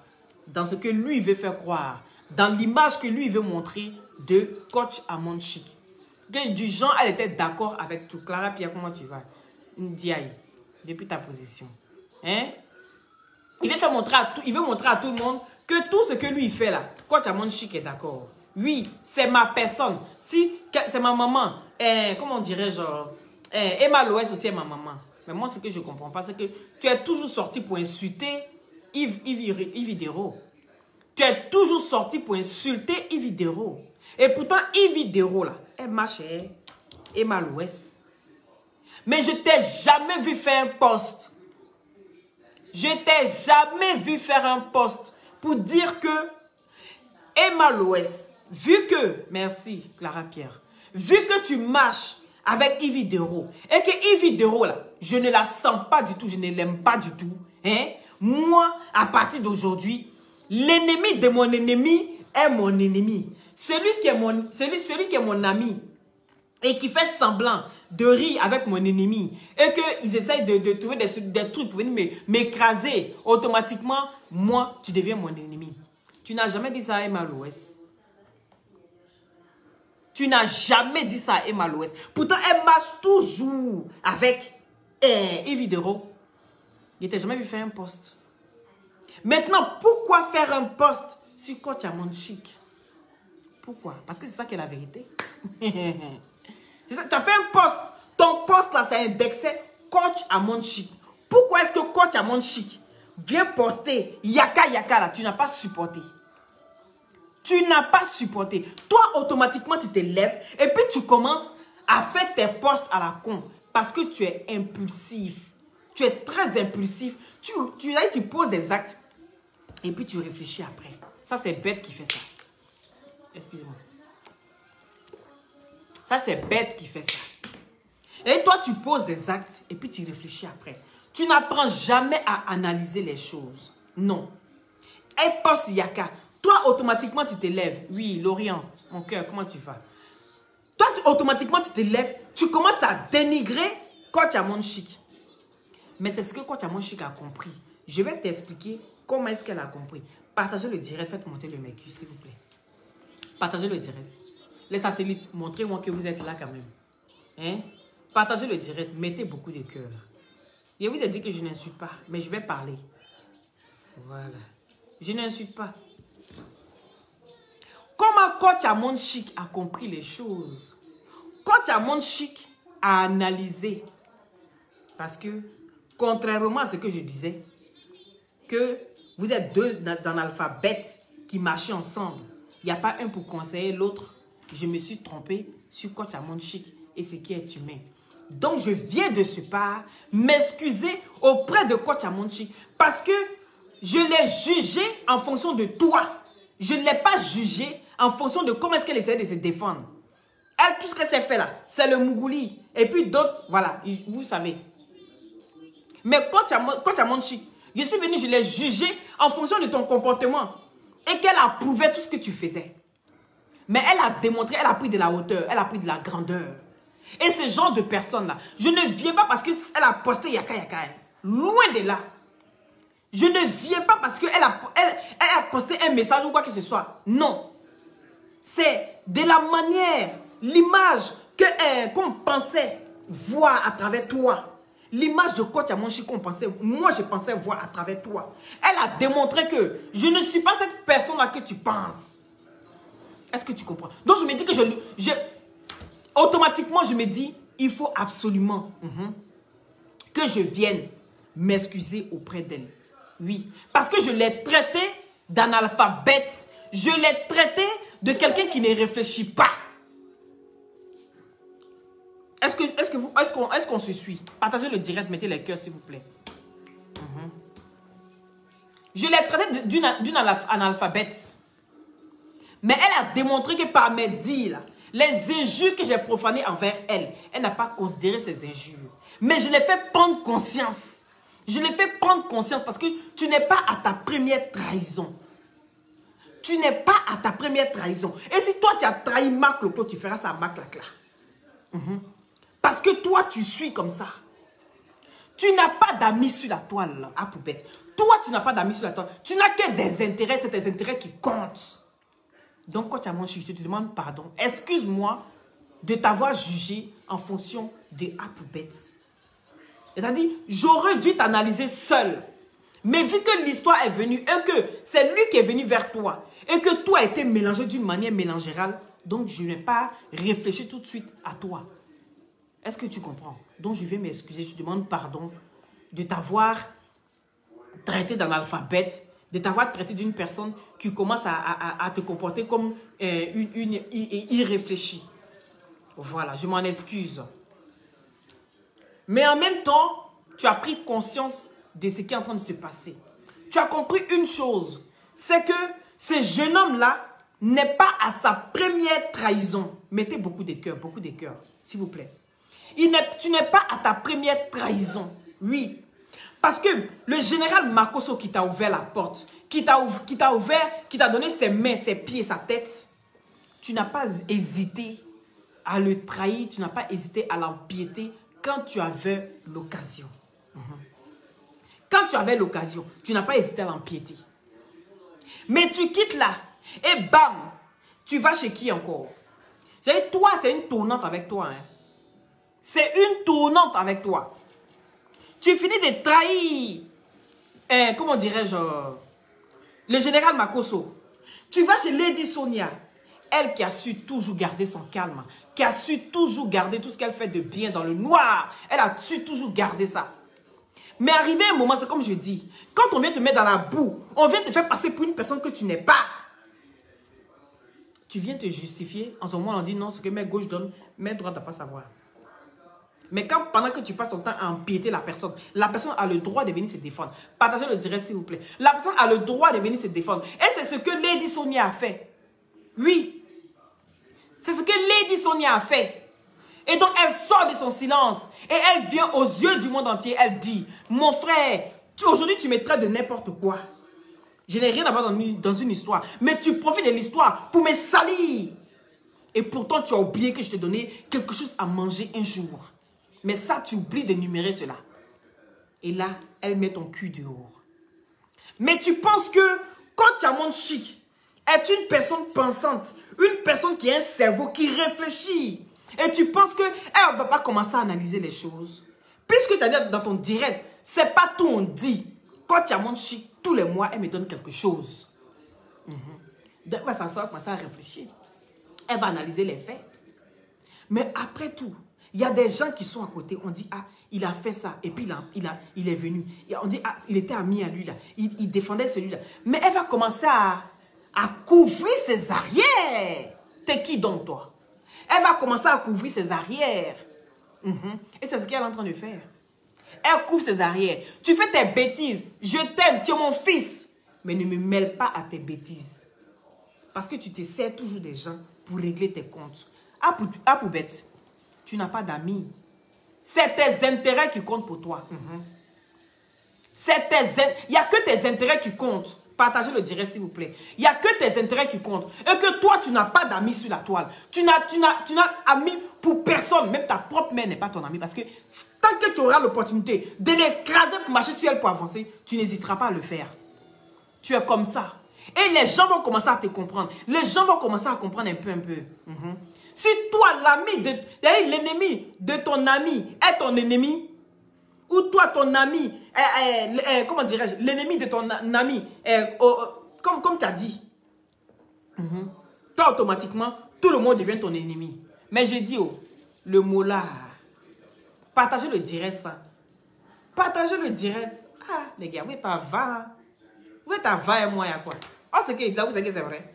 Dans ce que lui veut faire croire. Dans l'image que lui veut montrer de coach Amon Chic. Du genre, elle était d'accord avec tout. Clara Pierre, comment tu vas? Ndiaye, depuis ta position. Hein? Il veut montrer à tout le monde que tout ce que lui fait là, coach Amon Chic est d'accord. Oui, c'est ma personne. Si c'est ma maman, comment dirais-je, Emma Loès aussi est ma maman. Mais moi, ce que je ne comprends pas, c'est que tu es toujours sorti pour insulter Yves Hidero. Tu es toujours sorti pour insulter Yves Hidero. Et pourtant, Yves Hidero, là, elle marche et mal ouest. Mais je t'ai jamais vu faire un post. Je t'ai jamais vu faire un post pour dire que Emma Loès, vu que, merci Clara Pierre, vu que tu marches avec Yves Hidero et que Yves Hidero, là, je ne la sens pas du tout, je ne l'aime pas du tout, hein? Moi, à partir d'aujourd'hui, l'ennemi de mon ennemi est mon ennemi. Celui qui est mon ami et qui fait semblant de rire avec mon ennemi et qu'ils essayent de trouver des trucs pour venir m'écraser, automatiquement, moi, tu deviens mon ennemi. Tu n'as jamais dit ça à Emma Loès. Tu n'as jamais dit ça à Emma Loès. Pourtant, elle marche toujours avec Yves Hidero. Il n'était jamais vu faire un post. Maintenant, pourquoi faire un post sur Coach Amon Chic? Pourquoi? Parce que c'est ça qui est la vérité. Tu as fait un post. Ton post là, c'est indexé Coach Amon Chic. Pourquoi est-ce que Coach Amon Chic vient poster Yaka Yaka là? Tu n'as pas supporté. Tu n'as pas supporté. Toi, automatiquement, tu te lèves et puis tu commences à faire tes posts à la con. Parce que tu es impulsif. Tu es très impulsif. Tu poses des actes et puis tu réfléchis après. Ça, c'est bête qui fait ça. Excusez-moi. Ça, c'est bête qui fait ça. Et toi, tu poses des actes et puis tu réfléchis après. Tu n'apprends jamais à analyser les choses. Non. Elle poste Yaka. Toi, automatiquement, tu te lèves. Oui, Lorient, mon cœur, comment tu vas? Toi, automatiquement, tu te lèves. Tu commences à dénigrer Coach Amon Chic. Mais c'est ce que Coach Amon Chic a compris. Je vais t'expliquer comment est-ce qu'elle a compris. Partagez le direct. Faites monter le mercure, s'il vous plaît. Partagez le direct. Les satellites, montrez-moi que vous êtes là quand même. Hein? Partagez le direct. Mettez beaucoup de cœur. Je vous ai dit que je n'insulte pas, mais je vais parler. Voilà. Je n'insulte pas. Comment Coach Amon Chic a compris les choses? Coach Amon Chic a analysé. Parce que, contrairement à ce que je disais, que vous êtes deux analphabètes qui marchaient ensemble. Il n'y a pas un pour conseiller l'autre. Je me suis trompé sur Coach Amon Chic et ce qui est humain. Donc, je viens de ce pas m'excuser auprès de Coach Amon Chic parce que je l'ai jugé en fonction de toi. Je ne l'ai pas jugé en fonction de comment est-ce qu'elle essayait de se défendre. Elle, tout ce qu'elle s'est fait là, c'est le Mougouli. Et puis d'autres, voilà, vous savez. Mais Coach Amon Chic, je suis venu, je l'ai jugé en fonction de ton comportement. Et qu'elle approuvait tout ce que tu faisais. Mais elle a démontré, elle a pris de la hauteur, elle a pris de la grandeur. Et ce genre de personne-là, je ne viens pas parce qu'elle a posté Yaka Yaka. Loin de là. Je ne viens pas parce qu'elle a posté un message ou quoi que ce soit. Non. C'est de la manière, l'image qu'on pensait voir à travers toi. L'image de Coach Amon Chic qu'on pensait, moi je pensais voir à travers toi. Elle a démontré que je ne suis pas cette personne-là que tu penses. Est-ce que tu comprends? Donc je me dis que automatiquement je me dis, il faut absolument que je vienne m'excuser auprès d'elle. Oui, parce que je l'ai traité d'analphabète. Je l'ai traité de quelqu'un qui ne réfléchit pas. Est-ce qu'on se suit? Partagez le direct, mettez les cœurs s'il vous plaît. Je l'ai traité d'une analphabète. Mais elle a démontré que par mes dires, les injures que j'ai profanées envers elle, elle n'a pas considéré ces injures. Mais je l'ai fait prendre conscience. Je l'ai fait prendre conscience parce que tu n'es pas à ta première trahison. Tu n'es pas à ta première trahison. Et si toi tu as trahi Marc Loclo, tu feras ça à Marc Lacla. Parce que toi tu suis comme ça. Tu n'as pas d'amis sur la toile à poubette. Toi tu n'as pas d'amis sur la toile. Tu n'as que des intérêts, c'est tes intérêts qui comptent. Donc Coach Amon Chic, je te demande pardon. Excuse-moi de t'avoir jugé en fonction de à poubette. C'est-à-dire, j'aurais dû t'analyser seul. Mais vu que l'histoire est venue et que c'est lui qui est venu vers toi et que toi a été mélangé d'une manière mélangérale, donc je n'ai pas réfléchi tout de suite à toi. Est-ce que tu comprends? Donc, je vais m'excuser, je demande pardon de t'avoir traité d'analphabète, de t'avoir traité d'une personne qui commence à te comporter comme une irréfléchie. Voilà, je m'en excuse. Mais en même temps, tu as pris conscience de ce qui est en train de se passer. Tu as compris une chose, c'est que ce jeune homme-là n'est pas à sa première trahison. Mettez beaucoup de cœurs, s'il vous plaît. Tu n'es pas à ta première trahison, oui. Parce que le général Makosso qui t'a ouvert la porte, qui t'a donné ses mains, ses pieds, sa tête, tu n'as pas hésité à le trahir, tu n'as pas hésité à l'empiéter quand tu avais l'occasion. Quand tu avais l'occasion, tu n'as pas hésité à l'empiéter. Mais tu quittes là et bam, tu vas chez qui encore? C'est toi, c'est une tournante avec toi. Hein? C'est une tournante avec toi. Tu finis de trahir, comment dirais-je, le général Makosso. Tu vas chez Lady Sonia, elle qui a su toujours garder son calme, qui a su toujours garder tout ce qu'elle fait de bien dans le noir. Elle a su toujours garder ça. Mais arrivé un moment, c'est comme je dis, quand on vient te mettre dans la boue, on vient te faire passer pour une personne que tu n'es pas. Tu viens te justifier. En ce moment, on dit non, ce que main gauche donne, main droite n'a pas savoir. Mais quand, pendant que tu passes ton temps à empiéter la personne a le droit de venir se défendre. Partagez le direct, s'il vous plaît. La personne a le droit de venir se défendre. Et c'est ce que Lady Sonia a fait. Oui. C'est ce que Lady Sonia a fait. Et donc, elle sort de son silence. Et elle vient aux yeux du monde entier. Elle dit, mon frère, aujourd'hui, tu me traites de n'importe quoi. Je n'ai rien à voir dans une histoire. Mais tu profites de l'histoire pour me salir. Et pourtant, tu as oublié que je t'ai donné quelque chose à manger un jour. Mais ça, tu oublies de numérer cela. Et là, elle met ton cul dehors. Mais tu penses que quand Diamond Chic est une personne pensante, une personne qui a un cerveau qui réfléchit, et tu penses qu'elle ne va pas commencer à analyser les choses. Puisque tu as dit dans ton direct, c'est pas tout on dit. Quand Diamond Chic, tous les mois, elle me donne quelque chose. Donc, elle va s'asseoir, commencer à réfléchir. Elle va analyser les faits. Mais après tout, il y a des gens qui sont à côté. On dit, ah, il a fait ça. Et puis, il est venu. Et on dit, ah, il était ami à lui, là. Il défendait celui-là. Mais elle va commencer à couvrir ses arrières. T'es qui donc, toi? Elle va commencer à couvrir ses arrières. Et c'est ce qu'elle est en train de faire. Elle couvre ses arrières. Tu fais tes bêtises. Je t'aime, tu es mon fils. Mais ne me mêle pas à tes bêtises. Parce que tu te sers toujours des gens pour régler tes comptes. À Poubette, tu n'as pas d'amis. C'est tes intérêts qui comptent pour toi. Il n'y a que tes intérêts qui comptent. Partagez le direct, s'il vous plaît. Il n'y a que tes intérêts qui comptent. Et que toi, tu n'as pas d'amis sur la toile. Tu n'as amis pour personne. Même ta propre mère n'est pas ton ami. Parce que tant que tu auras l'opportunité de l'écraser pour marcher sur elle pour avancer, tu n'hésiteras pas à le faire. Tu es comme ça. Et les gens vont commencer à te comprendre. Les gens vont commencer à comprendre un peu. Si toi, l'ennemi de ton ami est ton ennemi, ou toi, ton ami, comment dirais-je, l'ennemi de ton ami, comme tu as dit, toi, automatiquement, tout le monde devient ton ennemi. Mais je dis, le mot là, partagez le direct, ça. Partagez le direct. Ah, les gars, où est ta va? Où est ta va et moi, il y a quoi? Oh, c'est que là, vous savez que c'est vrai.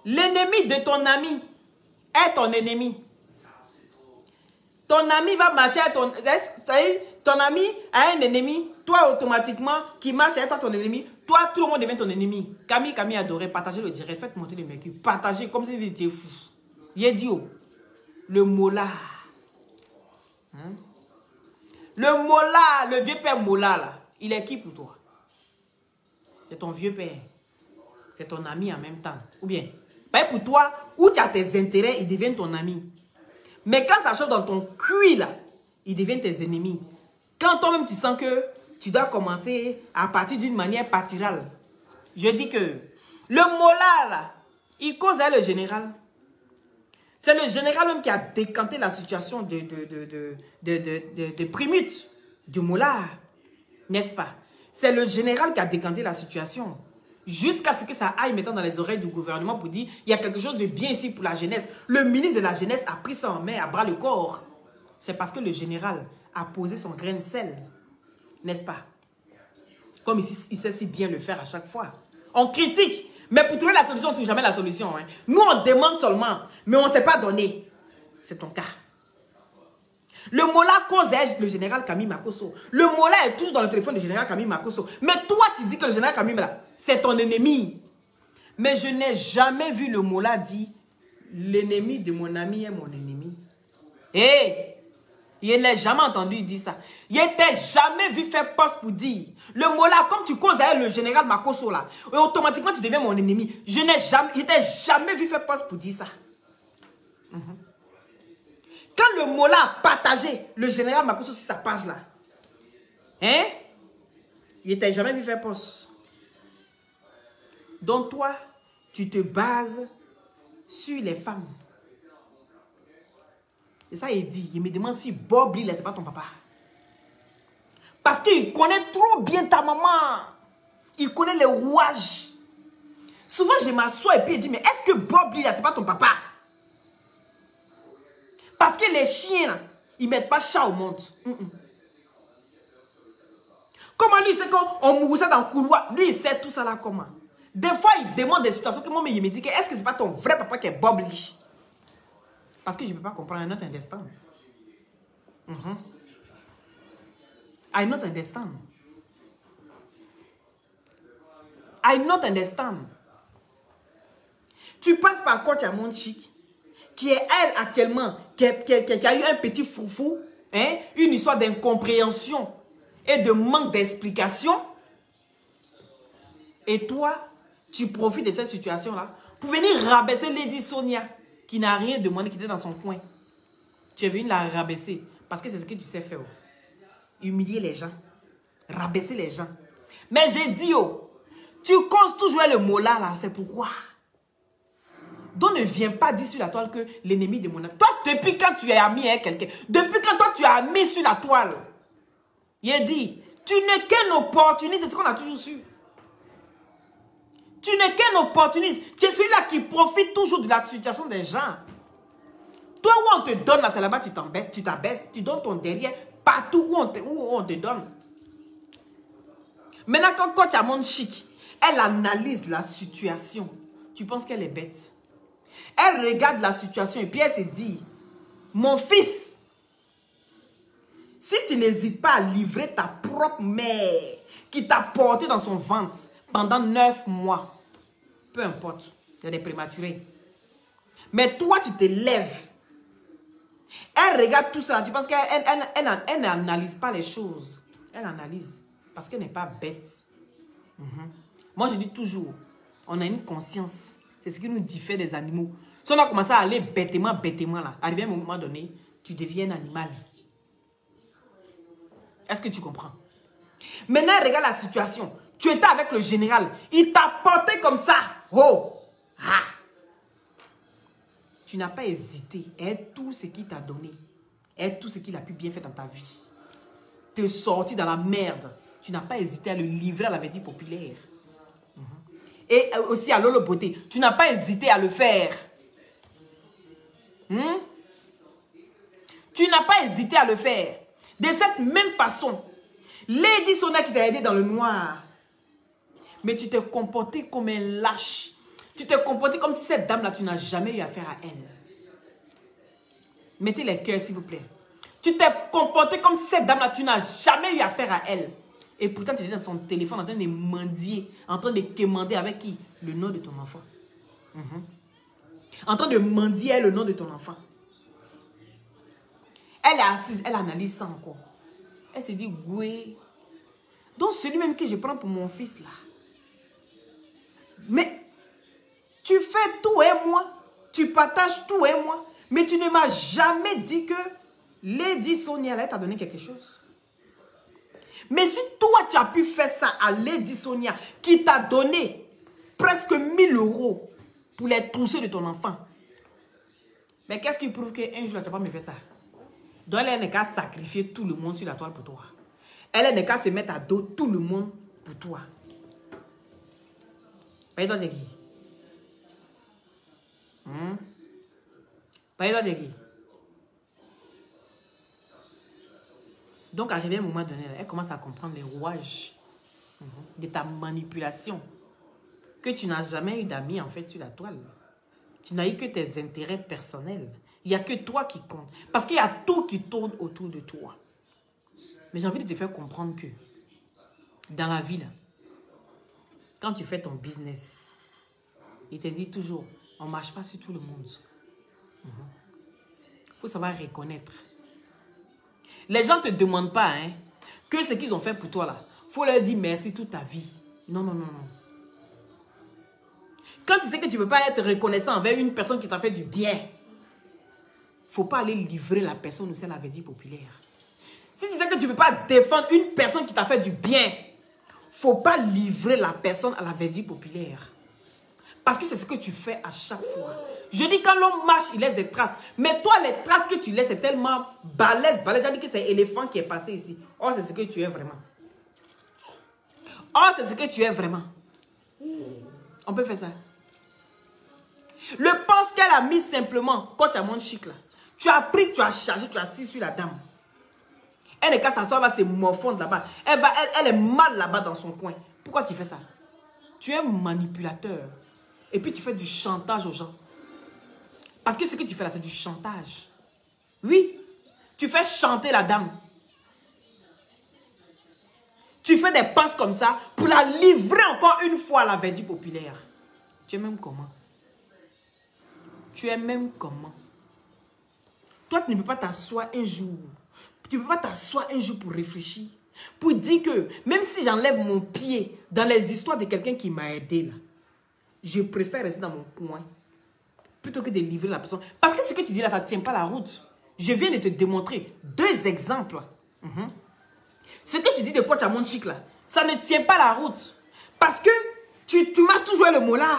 L'ennemi de ton ami est ton ennemi. Ton ami va marcher à ton... Ton ami a un ennemi. Toi, automatiquement, qui marche avec toi, ton ennemi. Toi, tout le monde devient ton ennemi. Camille adoré. Partagez le direct. Faites monter le mercure. Partagez comme si vous étiez fou. Yedio. Le Mola. Le Mola, le vieux père Mola, là. Il est qui pour toi? C'est ton vieux père. C'est ton ami en même temps. Ou bien, pour toi, où tu as tes intérêts, ils deviennent ton ami. Mais quand ça chauffe dans ton cuit, là, ils deviennent tes ennemis. Quand toi-même, tu sens que tu dois commencer à partir d'une manière pâtirale. Je dis que le Mola, là, il cause à le général. C'est le général même qui a décanté la situation de Primute, du Mola. N'est-ce pas? C'est le général qui a décanté la situation. Jusqu'à ce que ça aille maintenant dans les oreilles du gouvernement pour dire il y a quelque chose de bien ici pour la jeunesse. Le ministre de la jeunesse a pris ça en main, à bras le corps. c'est parce que le général a posé son grain de sel. N'est-ce pas? Comme il sait si bien le faire à chaque fois. On critique, mais pour trouver la solution, on ne trouve jamais la solution. Hein. Nous, on demande seulement, mais on ne sait pas donner. C'est ton cas. Le Mola cause le général Camille Makosso. Le Mola est toujours dans le téléphone du général Camille Makosso. Mais toi, tu dis que le général Camille, c'est ton ennemi. Mais je n'ai jamais vu le Mola dire, l'ennemi de mon ami est mon ennemi. Hé! Je n'ai jamais entendu dire ça. Je n'ai jamais vu faire poste pour dire. Le Mola, comme tu causes avec le général Makosso là, et automatiquement tu deviens mon ennemi. Je n'ai jamais vu faire poste pour dire ça. Quand le Mola a partagé le général Makosso sur sa page là, hein? Je n'ai jamais vu faire poste. Donc toi, tu te bases sur les femmes. Et ça, il dit, il me demande si Bob Lee, c'est pas ton papa. Parce qu'il connaît trop bien ta maman. Il connaît les rouages. Souvent, je m'assois et puis il dit, mais est-ce que Bob Lee, c'est pas ton papa? Parce que les chiens, là, ils ne mettent pas chat au monde. Comment lui, c'est qu'on moussait dans le couloir? Lui, il sait tout ça là comment? Des fois, il demande des situations que moi, il me dit, est-ce que c'est pas ton vrai papa qui est Bob Lee? Parce que je ne peux pas comprendre, I not understand. I not understand. I not understand. Tu passes par Coach Amonchi, qui est elle actuellement, qui a eu un petit foufou, hein, une histoire d'incompréhension et de manque d'explication. Et toi, tu profites de cette situation-là pour venir rabaisser Lady Sonia, qui n'a rien demandé, qui était dans son coin. Tu es venu la rabaisser, parce que c'est ce que tu sais faire. Humilier les gens, rabaisser les gens. Mais j'ai dit, oh, tu causes toujours le mot là, c'est pourquoi. Donc ne viens pas dire sur la toile que l'ennemi de mon ami. Toi, depuis quand tu es ami avec quelqu'un, depuis quand toi tu es ami sur la toile, il dit, tu n'es qu'un opportuniste, c'est ce qu'on a toujours su. Tu n'es qu'un opportuniste. Tu es celui-là qui profite toujours de la situation des gens. Toi, où on te donne, là, c'est là-bas, tu t'abaisses, tu donnes ton derrière partout où on te donne. Maintenant, quand Coach Amon Chic, elle analyse la situation, tu penses qu'elle est bête. Elle regarde la situation et puis elle se dit, mon fils, si tu n'hésites pas à livrer ta propre mère qui t'a porté dans son ventre pendant 9 mois, peu importe, il y a des prématurés. Mais toi, tu te lèves. Elle regarde tout ça. Tu penses qu'elle n'analyse pas les choses. Elle analyse. Parce qu'elle n'est pas bête. Moi, je dis toujours, on a une conscience. C'est ce qui nous diffère des animaux. Si on a commencé à aller bêtement là, arrivé à un moment donné, tu deviens un animal. Est-ce que tu comprends? Maintenant, regarde la situation. Tu étais avec le général. Il t'a porté comme ça. Oh! Ah! Tu n'as pas hésité. Et tout ce qu'il t'a donné. Et tout ce qu'il a pu bien faire dans ta vie. Te sortir dans la merde. Tu n'as pas hésité à le livrer à la vertu populaire. Et aussi à Lolo Beauté. Tu n'as pas hésité à le faire. Tu n'as pas hésité à le faire. De cette même façon, Lady Sonia qui t'a aidé dans le noir. Mais tu t'es comporté comme un lâche. Tu t'es comporté comme si cette dame-là, tu n'as jamais eu affaire à elle. Mettez les cœurs, s'il vous plaît. Tu t'es comporté comme si cette dame-là, tu n'as jamais eu affaire à elle. Et pourtant, tu étais dans son téléphone en train de mendier, en train de quémander avec qui? Le nom de ton enfant. En train de mendier le nom de ton enfant. Elle est assise, elle analyse ça encore. Elle se dit, oui. Donc, celui même que je prends pour mon fils, là. Mais, tu fais tout et moi. Tu partages tout et moi. Mais tu ne m'as jamais dit que Lady Sonia, là, t'a donné quelque chose. Mais si toi, tu as pu faire ça à Lady Sonia, qui t'a donné presque 1000 € pour les trousseaux de ton enfant. Mais qu'est-ce qui prouve qu'un jour, tu n'as pas me fait ça? Donc, elle n'est qu'à sacrifier tout le monde sur la toile pour toi. Elle n'est qu'à se mettre à dos tout le monde pour toi. Paye-toi de qui? Paye-toi de qui? Donc, arrivé à un moment donné, elle commence à comprendre les rouages de ta manipulation. Que tu n'as jamais eu d'amis, en fait, sur la toile. Tu n'as eu que tes intérêts personnels. Il n'y a que toi qui compte. Parce qu'il y a tout qui tourne autour de toi. Mais j'ai envie de te faire comprendre que dans la vie, là, quand tu fais ton business, il te dit toujours, on ne marche pas sur tout le monde. Il faut savoir reconnaître. Les gens ne te demandent pas que ce qu'ils ont fait pour toi, là, il faut leur dire merci toute ta vie. Non, non, non, non. Quand tu sais que tu ne peux pas être reconnaissant envers une personne qui t'a fait du bien, il ne faut pas aller livrer la personne, c'est la verdure populaire. Si tu sais que tu ne peux pas défendre une personne qui t'a fait du bien, il ne faut pas livrer la personne à la verdure populaire. Parce que c'est ce que tu fais à chaque fois. Je dis quand l'homme marche, il laisse des traces. Mais toi, les traces que tu laisses, c'est tellement balèze. J'ai dit que c'est l'éléphant qui est passé ici. Oh, c'est ce que tu es vraiment. Oh, c'est ce que tu es vraiment. On peut faire ça. Le poste qu'elle a mis simplement, quand tu as mon chic là, tu as pris, tu as chargé, tu as assis sur la dame. Elle n'est qu'à s'asseoir, elle va se morfondre là-bas. Elle est mal là-bas dans son coin. Pourquoi tu fais ça? Tu es un manipulateur. Et puis tu fais du chantage aux gens. Parce que ce que tu fais là, c'est du chantage. Oui, tu fais chanter la dame. Tu fais des passes comme ça pour la livrer encore une fois à la verdure populaire. Tu es même comment? Tu es même comment? Toi, tu ne peux pas t'asseoir un jour. Tu ne peux pas t'asseoir un jour pour réfléchir. Pour dire que même si j'enlève mon pied dans les histoires de quelqu'un qui m'a aidé là, je préfère rester dans mon coin plutôt que de livrer la personne. Parce que ce que tu dis là, ça ne tient pas la route. Je viens de te démontrer 2 exemples. Ce que tu dis de coach à mon chic là, ça ne tient pas la route. Parce que tu marches toujours le mot là.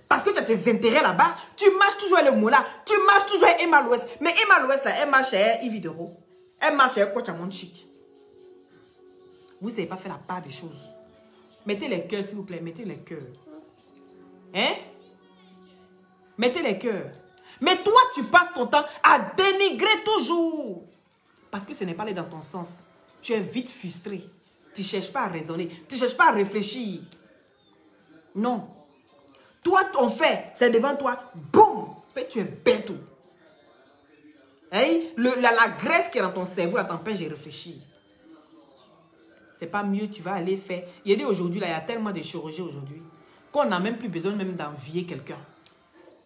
Parce que tu as tes intérêts là-bas, tu marches toujours le mot là. Tu marches toujours avec Emma l'Ouest. Mais Emma l'Ouest là, elle marche avec Yves Dero. Elle marche avec coach à mon chic. Vous ne savez pas faire la part des choses. Mettez les cœurs, s'il vous plaît. Mettez les cœurs. Hein? Mettez les cœurs. Mais toi, tu passes ton temps à dénigrer toujours. Parce que ce n'est pas allé dans ton sens. Tu es vite frustré. Tu ne cherches pas à raisonner. Tu ne cherches pas à réfléchir. Non. Toi, ton fait, c'est devant toi. Boum! Mais tu es bête. Hein? La graisse qui est dans ton cerveau, elle t'empêche de réfléchir. C'est pas mieux, tu vas aller faire. Il y a dit aujourd'hui, là, il y a tellement de chirurgie aujourd'hui qu'on n'a même plus besoin même d'envier quelqu'un.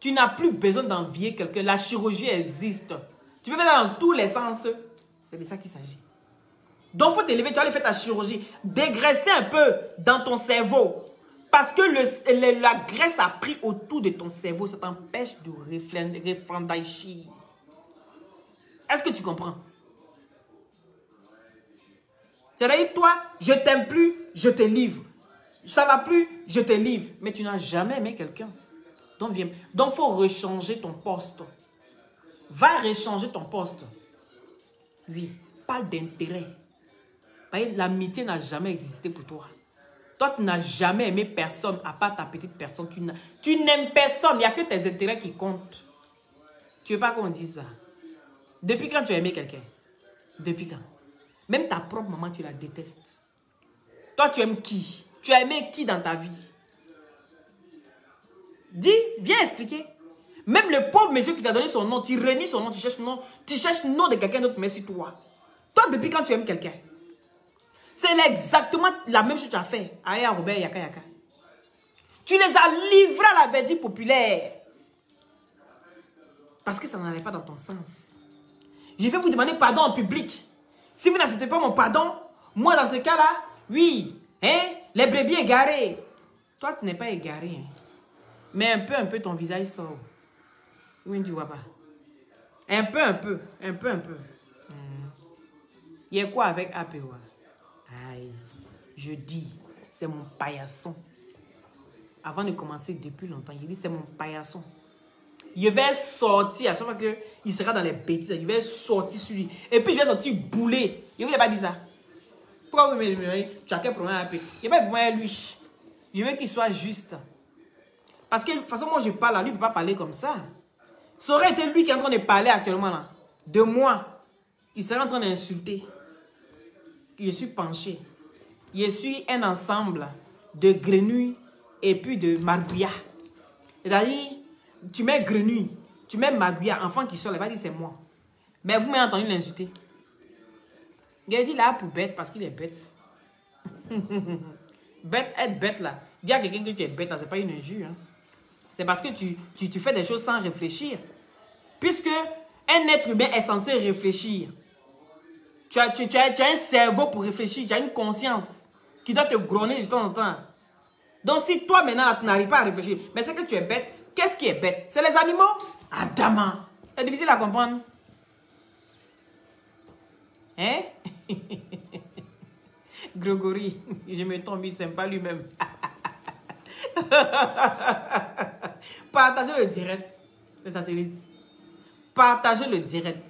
Tu n'as plus besoin d'envier quelqu'un. La chirurgie existe. Tu peux faire dans tous les sens. C'est de ça qu'il s'agit. Donc, il faut t'élever, tu vas aller faire ta chirurgie. Dégraisser un peu dans ton cerveau. Parce que la graisse a pris autour de ton cerveau. Ça t'empêche de réfléchir. Est-ce que tu comprends? C'est-à-dire, toi, je t'aime plus, je te livre. Ça va plus, je te livre. Mais tu n'as jamais aimé quelqu'un. Donc, viens. Donc, il faut rechanger ton poste. Va rechanger ton poste. Oui, parle d'intérêt. L'amitié n'a jamais existé pour toi. Toi, tu n'as jamais aimé personne, à part ta petite personne. Tu n'aimes personne. Il n'y a que tes intérêts qui comptent. Tu ne veux pas qu'on dise ça? Depuis quand tu as aimé quelqu'un? Depuis quand? Même ta propre maman, tu la détestes. Toi, tu aimes qui? Tu as aimé qui dans ta vie? Dis, viens expliquer. Même le pauvre monsieur qui t'a donné son nom, tu renies son nom, tu cherches le nom de quelqu'un d'autre, mais c'est toi. Toi, depuis quand tu aimes quelqu'un? C'est exactement la même chose que tu as fait. Aya, Robert, Yaka, Yaka. Tu les as livrés à la verdure populaire. Parce que ça n'allait pas dans ton sens. Je vais vous demander pardon en public. Si vous n'acceptez pas mon pardon, moi dans ce cas-là, oui, hein, les brebis égarés. Toi, tu n'es pas égaré. Hein. Mais un peu, ton visage sort. Oui, tu vois pas. Un peu. Il y a quoi avec APOA? Aïe, je dis, c'est mon paillasson. Avant de commencer depuis longtemps, il dit c'est mon paillasson. Je vais sortir à chaque fois qu'il sera dans les bêtises. Je vais sortir sur lui. Et puis je vais sortir bouler. Je ne vous ai pas dit ça. Pourquoi vous me dites, tu as quel problème avec lui? Il n'y a pas de problème avec lui. Je veux qu'il soit juste. Parce que de toute façon, moi je parle à lui, il ne peut pas parler comme ça. Ça aurait été lui qui est en train de parler actuellement là. De moi. il serait en train d'insulter. Je suis penché. Je suis un ensemble de grenouilles et puis de margouillas. C'est-à-dire, tu mets grenouille, tu mets margouillas, enfant qui sort, il va dire c'est moi. Mais vous m'avez entendu l'insulter. Il a dit là pour bête parce qu'il est bête. Bête, être bête là. Dire à quelqu'un que tu es bête, c'est pas une injure. Hein. C'est parce que tu fais des choses sans réfléchir. Puisque un être humain est censé réfléchir. Tu as un cerveau pour réfléchir, tu as une conscience qui doit te grogner de temps en temps. Donc si toi maintenant tu n'arrives pas à réfléchir, mais c'est que tu es bête, qu'est-ce qui est bête? C'est les animaux? Adama. C'est difficile à comprendre. Hein? Grégory, je me tombe, il sympa lui-même. Partagez le direct, le satellite. Partagez le direct.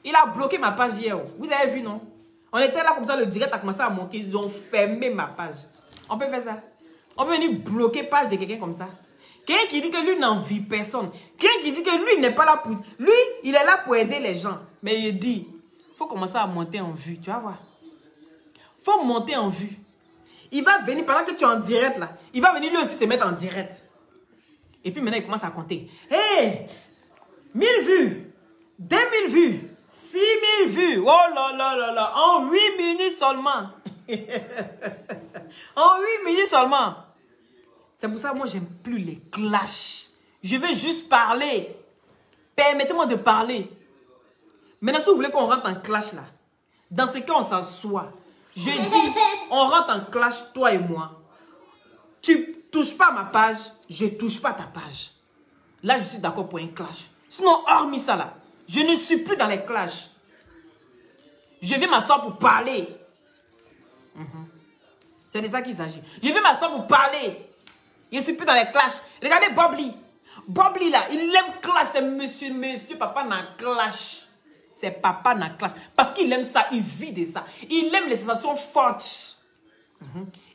Il a bloqué ma page hier. Vous avez vu, non? On était là comme ça, le direct a commencé à manquer. Ils ont fermé ma page. On peut faire ça. On peut venir bloquer page de quelqu'un comme ça. Quelqu'un qui dit que lui n'envie personne. Quelqu'un qui dit que lui n'est pas là pour... Lui, il est là pour aider les gens. Mais il dit, il faut commencer à monter en vue. Tu vas voir. Il faut monter en vue. Il va venir, pendant que tu es en direct là, il va venir lui aussi se mettre en direct. Et puis maintenant, il commence à compter. Hé, 1000 vues, 2000 vues, 6000 vues. Oh là là là là, en 8 minutes seulement. En 8 minutes seulement. C'est pour ça que moi, j'aime plus les clashs. Je veux juste parler. Permettez-moi de parler. Maintenant, si vous voulez qu'on rentre en clash là, dans ce cas, on s'assoit. Je dis, on rentre en clash, toi et moi. Tu touches pas ma page, je touche pas ta page. Là, je suis d'accord pour un clash. Sinon, hormis ça là, je ne suis plus dans les clashs. Je vais m'asseoir pour parler. C'est de ça qu'il s'agit. Je vais m'asseoir pour parler. Je ne suis plus dans les clashs. Regardez Bob Lee. Bob Lee là, il aime clash. C'est monsieur, papa n'a clash. C'est papa n'a clash. Parce qu'il aime ça, il vit de ça. Il aime les sensations fortes.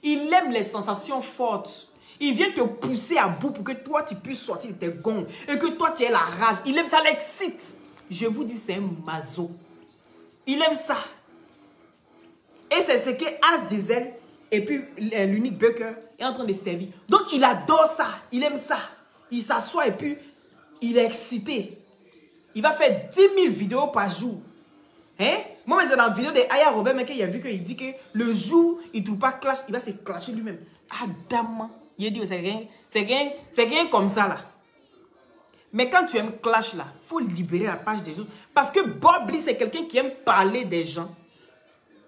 Il aime les sensations fortes. Il vient te pousser à bout pour que toi, tu puisses sortir de tes gonds. Et que toi, tu aies la rage. Il aime ça, l'excite. Je vous dis, c'est un maso. Il aime ça. Et c'est ce que As Diesel et puis l'unique Bucker est en train de servir. Donc, il adore ça. Il aime ça. Il s'assoit et puis, il est excité. Il va faire 10 000 vidéos par jour. Hein? Moi, c'est dans la vidéo de Aya Robert, mais il a vu qu'il dit que le jour, il ne trouve pas clash, il va se clasher lui-même. Adam, il a dit, c'est rien comme ça là. Mais quand tu aimes clash là, il faut libérer la page des autres. Parce que Bob Lee, c'est quelqu'un qui aime parler des gens.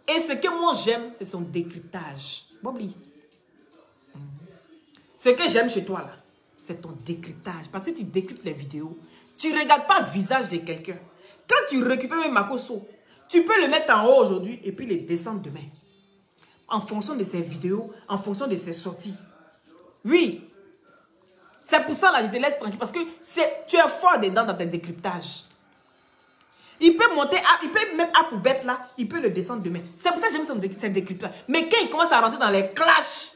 Et ce que moi j'aime, c'est son décryptage. Bob Lee. Ce que j'aime chez toi là, c'est ton décryptage. Parce que tu décryptes les vidéos. Tu ne regardes pas le visage de quelqu'un. Quand tu récupères même Makoso, tu peux le mettre en haut aujourd'hui et puis le descendre demain. En fonction de ses vidéos, en fonction de ses sorties. Oui. C'est pour ça là, je te laisse tranquille. Parce que tu es fort dedans dans tes décryptages. Il peut monter, il peut mettre A pour bête là, il peut le descendre demain. C'est pour ça que j'aime ses décryptages. Mais quand il commence à rentrer dans les clashs,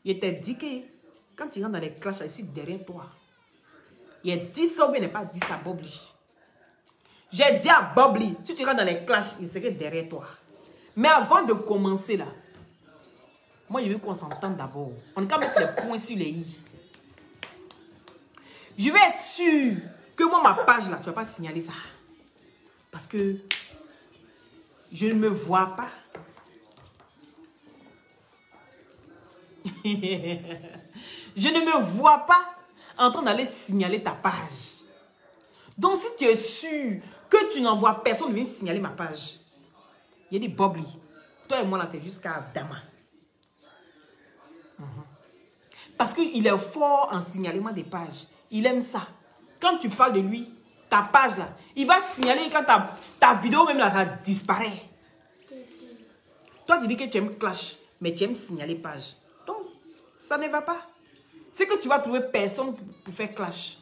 il t'a dit que quand il rentre dans les clashs, ici derrière toi, il a dit ça ou bien il n'a pas dit ça à Bob Lee. J'ai dit à Bob Lee, si tu rentres dans les clashs, il serait derrière toi. Mais avant de commencer là, moi je veux qu'on s'entende d'abord. On ne peut pas mettre les points sur les i. Je vais être sûr que moi ma page là, tu ne vas pas signaler ça. Parce que je ne me vois pas. Je ne me vois pas en train d'aller signaler ta page. Donc si tu es sûr que tu n'envoies personne venir signaler ma page, il y a des Bob Lee. Toi et moi là, c'est jusqu'à Dama. Parce qu'il est fort en signalement des pages. Il aime ça. Quand tu parles de lui, ta page là, il va signaler quand ta vidéo même là, ça disparaît. Toi tu dis que tu aimes clash, mais tu aimes signaler page. Donc, ça ne va pas. C'est que tu vas trouver personne pour faire clash.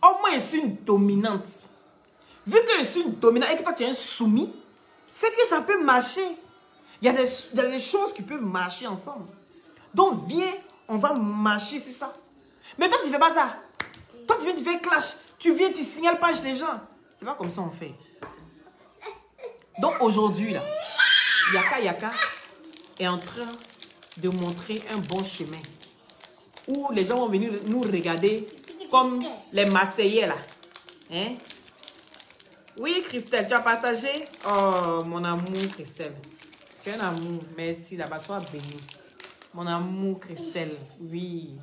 Au moins, je suis une dominante. Vu que je suis une dominante et que toi, tu es un soumis, c'est que ça peut marcher. Il y a des choses qui peuvent marcher ensemble. Donc, viens, on va marcher sur ça. Mais toi, tu ne fais pas ça. Toi, tu viens, tu fais clash. Tu viens, tu signales page des gens. C'est pas comme ça on fait. Donc aujourd'hui, là, Yaka Yaka est en train de montrer un bon chemin où les gens vont venir nous regarder comme les Marseillais, là. Hein? Oui, Christelle, tu as partagé? Oh, mon amour, Christelle. Tu es un amour. Merci, là-bas, sois béni. Mon amour, Christelle. Oui.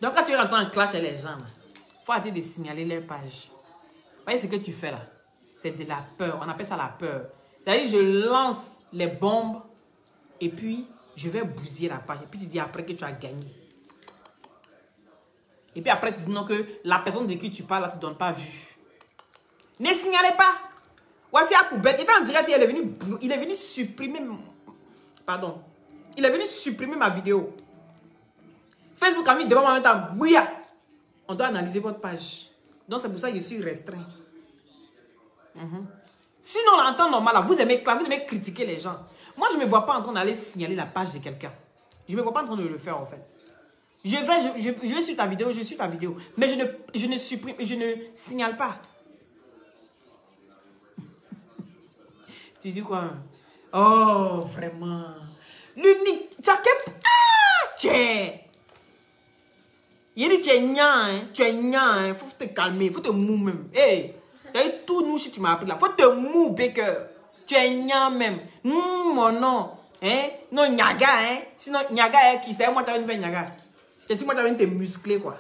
Donc, quand tu rentres en clash avec les gens, il faut arrêter de signaler les pages. Vous voyez ce que tu fais là? C'est de la peur. On appelle ça la peur. C'est-à-dire, je lance les bombes et puis je vais bousiller la page. Et puis tu dis après que tu as gagné. Et puis après, tu dis non que la personne de qui tu parles, là, tu ne donnes pas vue. Ne signalez pas. Voici à poubelle. Il était en direct, il est venu supprimer. Pardon. Il est venu supprimer ma vidéo. Facebook a mis devant moi en même temps. Bouya. On doit analyser votre page. Donc c'est pour ça que je suis restreint. Sinon, en temps normal, là, vous aimez critiquer les gens. Moi, je ne me vois pas en train d'aller signaler la page de quelqu'un. Je ne me vois pas en train de le faire, en fait. Je vais sur ta vidéo, je suis ta vidéo. Mais je ne supprime, je ne signale pas. Tu dis quoi? Oh, vraiment. L'unique. Tu as quel... Ah, tu es. Il dit, tu es nia, hein. Tu es nia, hein. Faut te calmer, faut te mou même. Hey, tout nous, si tu m'as appris là. Faut te mou, Baker. Tu es nia même. Mon nom. Hein? Non, Nyaga, hein. Sinon, Nyaga est qui? C'est moi qui t'avais fait Nyaga. C'est si moi t'avais te muscler, quoi.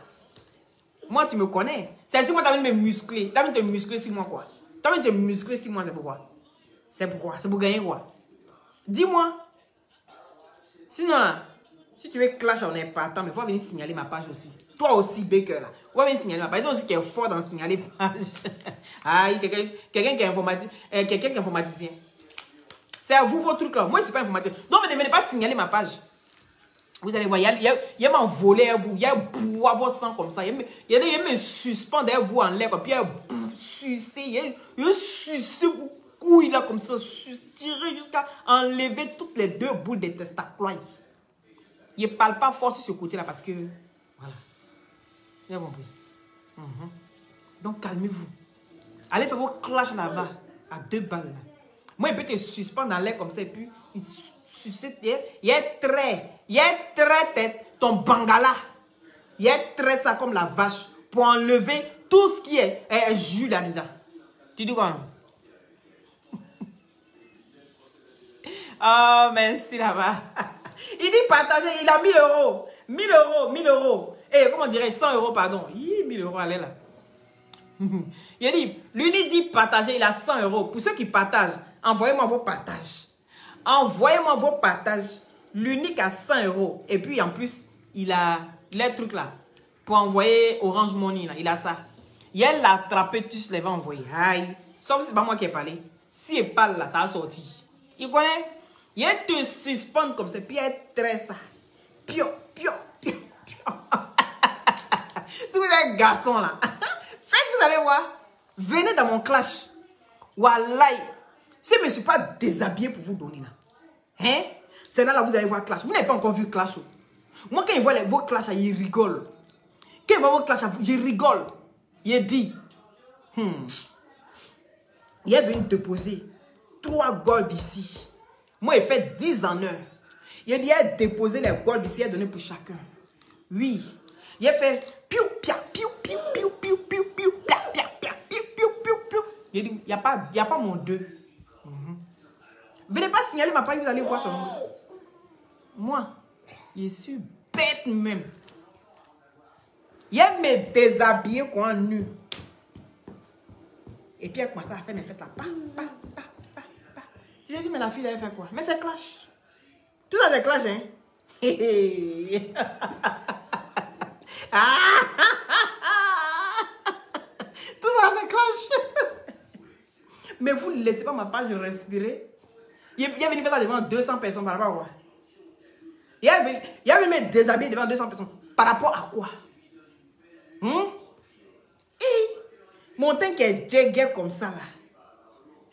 Moi, tu me connais. C'est si moi t'avais me muscler. T'avais te muscler sur moi, quoi. T'avais te muscler sur moi, c'est pourquoi? C'est pourquoi? C'est pour gagner quoi? Dis-moi. Sinon là, si tu veux clash, on est partant, mais il faut venir signaler ma page aussi. Toi aussi, Baker là. Il faut venir signaler ma page. Toi aussi qui est fort dans signaler page. Aïe, quelqu'un qui est informaticien. C'est à vous vos trucs là. Moi, je ne suis pas informaticien. Donc, ne venez pas signaler ma page. Vous allez voir, il y a m'envoler à vous. Il y a boire vos sang comme ça. Il y a me suspendre derrière vous en l'air. Puis il y a sucer. Il y a sucer couille là comme ça, tirer jusqu'à enlever toutes les 2 boules de testacles. Il ne parle pas fort sur ce côté là parce que voilà. Vous avez compris. Donc calmez-vous. Allez faire vos clashs là-bas à 2 balles là. Moi il peut te suspendre dans l'air comme ça et puis il est très tête ton bangala. Il est très ça comme la vache pour enlever tout ce qui est jus là-dedans. Tu dis quoi? Oh, merci là-bas. Il dit partager, il a 1000 euros. 1000 euros, 1000 euros. Eh, comment on dirait 100 euros, pardon. 1000 euros, allez là. Il dit, lui dit partager, il a 100 euros. Pour ceux qui partagent, envoyez-moi vos partages. Envoyez-moi vos partages. L'unique à 100 euros. Et puis en plus, il a les trucs là. Pour envoyer Orange Money là. Il a ça. Il a l'attrapé, tous les va envoyer. Aïe. Sauf si c'est pas moi qui ai parlé. Si il parle là, ça va sortir. Il connaît? Il te suspend comme ça, puis il est très ça. Pio, pio, pio, pio. Si vous êtes garçon là, faites, vous allez voir. Venez dans mon clash. Wallahi. Si je ne me suis pas déshabillé pour vous donner là. Hein? C'est là, vous allez voir clash. Vous n'avez pas encore vu clash. Moi, quand il voit vos clashs, il rigole. Quand il voit vos clashs, je rigole. Il dit. Il est venu déposer 3 gold ici. Moi, il fait 10 en heure. Il a dit, il a déposé les gold ici, il a donné pour chacun. Oui. Il a fait piou, pia, piou, piou, piou, piou, piou, piou, pia, pia, pia, piou, piou, piou, piou. Il a dit, il n'y a pas mon 2. Venez pas signaler ma page, vous allez voir son nom. Moi, je suis bête même. Il a me déshabillé quoi nu. Et puis, elle commence à faire mes fesses là. Pa, pa, pa. J'ai dit, mais la fille, elle fait quoi? Mais c'est clash. Tout ça, c'est clash, hein? Tout ça, c'est clash. Mais vous ne laissez pas ma page respirer. Il est venu faire ça devant 200 personnes par rapport à quoi? Il est venu me déshabiller devant 200 personnes. Par rapport à quoi? Mon teint qui est dégueu comme ça, là.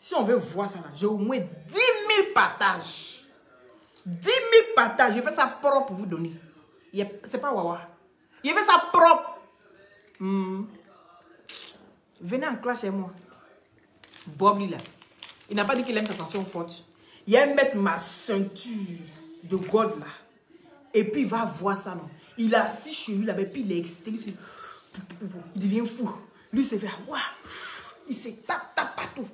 Si on veut voir ça, là, j'ai au moins 10 000 partages. 10 000 partages. Je fais ça propre pour vous donner. C'est pas wawa. Je fais ça propre. Venez en clash chez moi. Bob là. Il n'a pas dit qu'il aime sa sensation forte. Il aime mettre ma ceinture de gold là. Et puis il va voir ça, non. Il est assis chez lui là-bas, puis il est excité. Il devient fou. Lui se fait, waouh. Il se tape partout.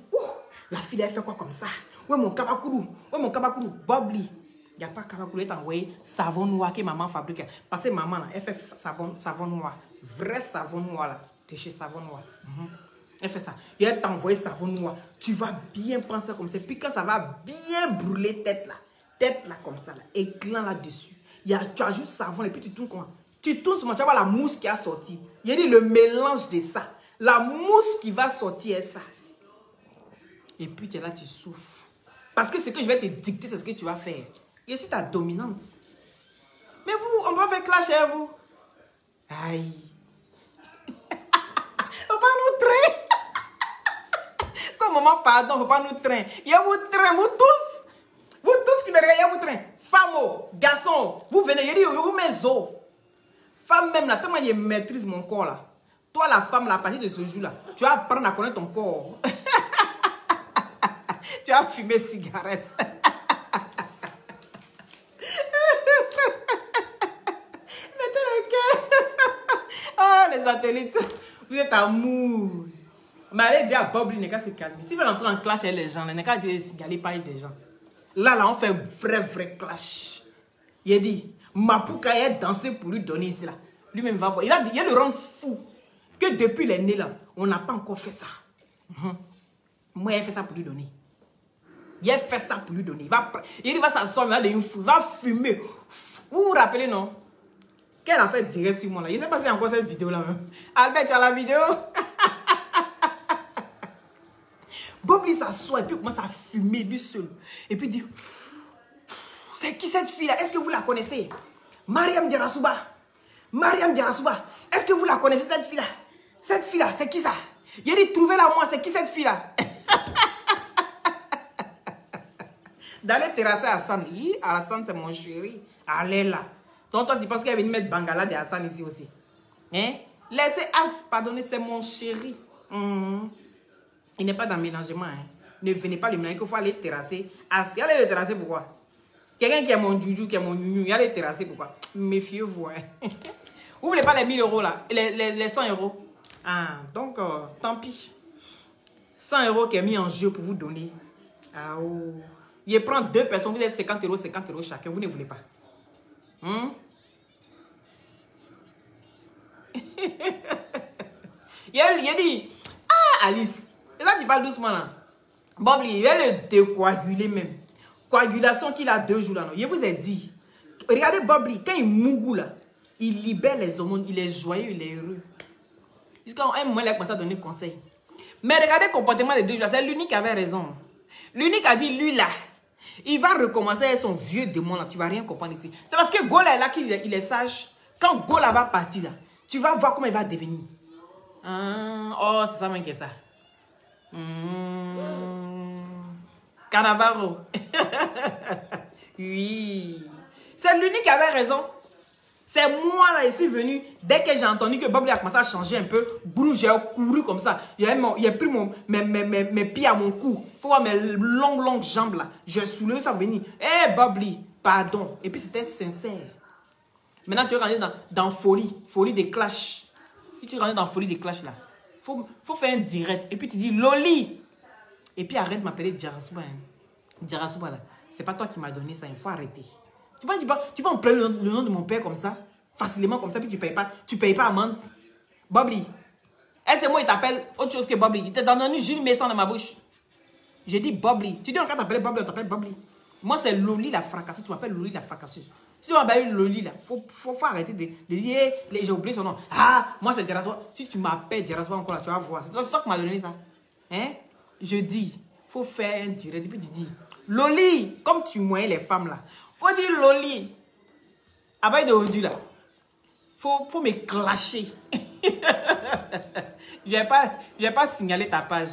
La fille, elle fait quoi comme ça? Ouais, mon kabakoulou. Ouais, mon kabakoulou. Bobli. Il n'y a pas kabakoulou. Elle t'a envoyé savon noir que maman fabrique. Parce que maman, là, elle fait savon noir. Vrai savon noir, là. T'es chez savon noir. Elle fait ça. Et elle t'a envoyé savon noir. Tu vas bien prendre ça comme ça. Puis quand ça va bien brûler tête là, comme ça, là. Éclat là-dessus. Tu as juste savon et puis tu tournes comment? Tu tournes sur moi, tu vas voir la mousse qui a sorti. Il y a dit le mélange de ça. La mousse qui va sortir est ça. Et puis tu es là, tu souffres. Parce que ce que je vais te dicter, c'est ce que tu vas faire. Je suis ta dominante. Mais vous, on va faire clash à vous. Aïe. Faut pas nous traîner. Comme maman, pardon, faut pas nous traîner. Il y a vous traîner, vous tous qui me regardez, il y a vous traîner. Femmes, garçons, vous venez, il y a vous mes os. Femme même là, tellement je maîtrise mon corps là. Toi la femme là, à partir de ce jour là, tu vas apprendre à connaître ton corps. Tu vas fumer cigarette. Mettez le cœur. Oh les satellites, vous êtes amour. Mais allez dire à Bobli, n'est qu'à se calmer. Si vous rentrez en clash avec les gens, n'est qu'à dire signaler pas des gens. Là, on fait vrai clash. Il a dit, Mapouka a dansé pour lui donner ici là. Lui-même va voir. Il a le rend fou. Que depuis les nés là, on n'a pas encore fait ça. Moi, il a fait ça pour lui donner. Il a fait ça pour lui donner. Il va s'asseoir, il va devenir fou. Il va fumer. Vous vous rappelez, non? Quelle a fait direct sur moi là? Il ne sait pas si encore cette vidéo là même. Albert, tu as la vidéo? Bobli s'assoit et puis commence à fumer lui seul. Et puis dit, c'est qui cette fille là? Est-ce que vous la connaissez? Mariam Diarasouba. Mariam Diarasouba. Est-ce que vous la connaissez cette fille là? Cette fille là, c'est qui ça? Il a dit, trouvez-la moi, c'est qui cette fille là? D'aller terrasser Hassan. Hassan c'est mon chéri. Allez là. Donc toi tu penses qu'il va venir mettre Bangala de Hassan ici aussi? Hein? Laissez pardonnez, c'est mon chéri. Il n'est pas dans le mélangement. Hein. Ne venez pas le mélanger, il faut aller terrasser. Allez le terrasser pourquoi? Quelqu'un qui est mon joujou, qui est mon nounou, il allez le terrasser pourquoi? Méfiez-vous. Hein. Vous voulez pas les 1000 euros là? Les 100 euros? Ah, donc tant pis. 100 euros qui est mis en jeu pour vous donner. Ah oh. Il prend 2 personnes, vous êtes 50 euros chacun, vous ne voulez pas. Il a dit, ah Alice, et là tu parles doucement là. Bobli, il va le décoaguler même. Coagulation qu'il a 2 jours là. Non? Je vous ai dit, regardez Bobli, quand il mougou là, il libère les hormones, il est joyeux, il est heureux. Jusqu'à un moment, il a commencé à donner conseil. Mais regardez le comportement des 2 jours là, c'est l'unique qui avait raison. L'unique a dit, lui là, il va recommencer avec son vieux démon là, tu vas rien comprendre ici. C'est parce que Gola est là qu'il est sage. Quand Gola va partir là, tu vas voir comment il va devenir. Oh, c'est ça même que ça. Cannavaro. Oui. C'est l'unique qui avait raison. C'est moi là, je suis venu. Dès que j'ai entendu que Bobli a commencé à changer un peu, j'ai couru comme ça. Il a pris mes pieds à mon cou. Il faut voir mes longues jambes là. J'ai soulevé ça venir. Eh Bobli, pardon. Et puis c'était sincère. Maintenant tu es rentré dans folie des clashs. Si tu es rentré dans folie des clashs là, faut faire un direct. Et puis tu dis Loli. Et puis arrête de m'appeler Diarasouba. Hein. Diarasouba là, c'est pas toi qui m'as donné ça, il faut arrêter. Tu peux employer le nom de mon père comme ça, facilement comme ça, puis tu payes pas amende. Bobli. Est-ce que moi il t'appelle autre chose que Bobli? Il t'a donné Jules Messon dans ma bouche. J'ai dit Bobli. Tu dis encore t'appeler Bobli, on t'appelle Bobli. Moi c'est Loli la fracasseuse, tu m'appelles Loli la fracasseuse. Si tu m'appelles Loli là, faut arrêter de dire, j'ai oublié son nom. Ah, moi c'est Diarasouba. Si tu m'appelles Diarasouba encore là, tu vas voir. C'est toi qui m'as donné ça. Hein? Je dis, faut faire un direct. Et puis tu dis, Loli, comme tu moyens les femmes là. Faut dire Loli. À bas de aujourd'hui là. Faut me clasher. Je vais pas signaler ta page.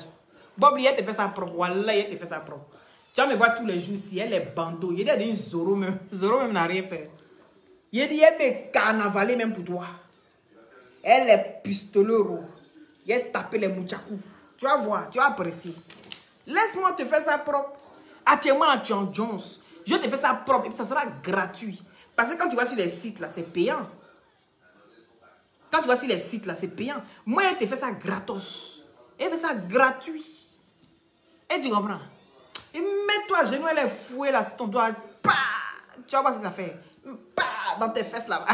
Bobli, elle te fait ça propre. Wallah, elle te fait ça propre. Tu vas me voir tous les jours si elle est bandeau. Il y a des Zoro même. Zoro même n'a rien fait. Il dit, elle me carnavaler même pour toi. Elle est pistolero. Elle tape les mouchakou. Tu vas voir, tu vas apprécier. Laisse-moi te faire ça propre. Actuellement à John Jones, je te fais ça propre et puis ça sera gratuit. Parce que quand tu vas sur les sites là, c'est payant. Quand tu vas sur les sites là, c'est payant. Moi, je te fais ça gratos. Elle fait ça gratuit. Et tu comprends? Et mets-toi à genoux, elle est fouée là sur ton doigt. Bah! Tu vas voir ce que ça fait. Bah! Dans tes fesses là-bas.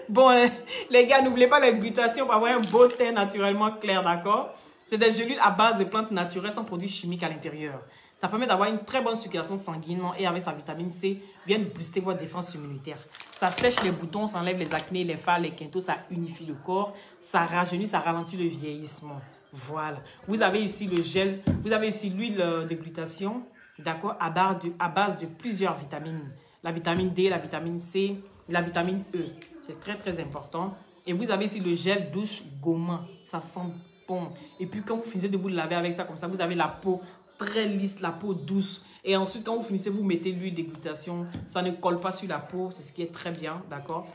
Bon, les gars, n'oubliez pas les glutathions pour avoir un beau teint naturellement clair, d'accord? C'est des gélules à base de plantes naturelles sans produits chimiques à l'intérieur. Ça permet d'avoir une très bonne circulation sanguine et avec sa vitamine C, vient booster votre défense immunitaire. Ça sèche les boutons, ça enlève les acnés, les fards, les quintaux, ça unifie le corps, ça rajeunit, ça ralentit le vieillissement. Voilà. Vous avez ici le gel, vous avez ici l'huile de glutathion, d'accord, à base de plusieurs vitamines. La vitamine D, la vitamine C, la vitamine E. C'est très très important. Et vous avez ici le gel douche gommant. Ça sent bon. Et puis quand vous finissez de vous laver avec ça comme ça, vous avez la peau très lisse, la peau douce. Et ensuite quand vous finissez, vous mettez l'huile de glutathion. Ça ne colle pas sur la peau. C'est ce qui est très bien, d'accord.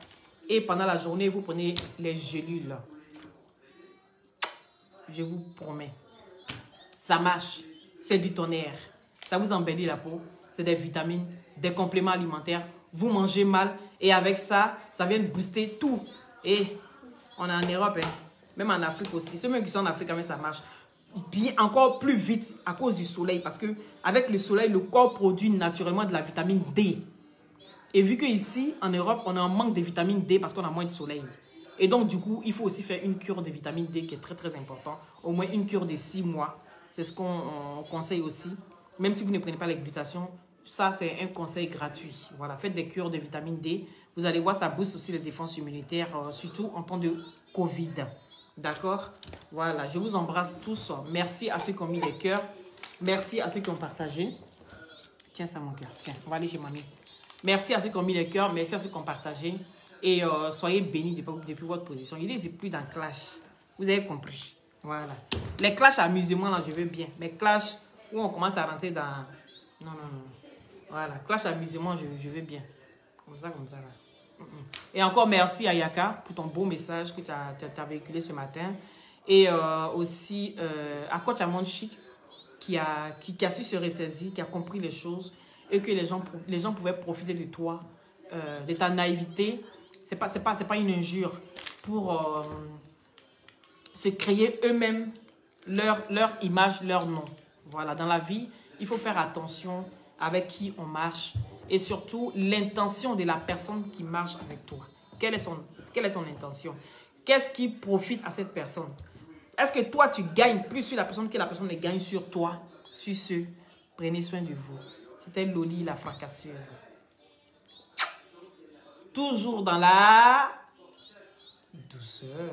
Et pendant la journée, vous prenez les gélules. Je vous promets. Ça marche. C'est du tonnerre. Ça vous embellit la peau. C'est des vitamines, des compléments alimentaires. Vous mangez mal. Et avec ça, ça vient booster tout. Et on est en Europe, hein. Même en Afrique aussi. Ceux même qui sont en Afrique, ça marche. Bien, encore plus vite à cause du soleil. Parce que avec le soleil, le corps produit naturellement de la vitamine D. Et vu qu'ici, en Europe, on a un manque de vitamine D parce qu'on a moins de soleil. Et donc, du coup, il faut aussi faire une cure de vitamine D qui est très, très important. Au moins une cure de 6 mois. C'est ce qu'on conseille aussi. Même si vous ne prenez pas les glutations, ça, c'est un conseil gratuit. Voilà, faites des cures de vitamine D. Vous allez voir, ça booste aussi les défenses immunitaires, surtout en temps de Covid. D'accord? Voilà, je vous embrasse tous. Merci à ceux qui ont mis les cœurs. Merci à ceux qui ont partagé. Tiens, ça, mon cœur. Tiens, on va aller chez mamie. Merci à ceux qui ont mis les cœurs. Merci à ceux qui ont partagé. Et soyez bénis depuis votre position. Il n'est plus dans clash. Vous avez compris. Voilà. Les clashs amusement, là, je veux bien. Mais clash où on commence à rentrer dans... Non, non, non. Voilà. Clash amusement, je veux bien. Comme ça, là. Et encore merci à Yaka pour ton beau message que tu as véhiculé ce matin. Et aussi à Coach Amon Chic qui a su se ressaisir, qui a compris les choses et que les gens pouvaient profiter de toi, de ta naïveté. C'est pas une injure pour se créer eux-mêmes leur image, leur nom. Voilà, dans la vie, il faut faire attention avec qui on marche et surtout l'intention de la personne qui marche avec toi. Quelle est son intention? Qu'est-ce qui profite à cette personne? Est-ce que toi, tu gagnes plus sur la personne que la personne ne gagne sur toi? Sur ce, prenez soin de vous. C'était Loli, la fracasseuse. Toujours dans la douceur.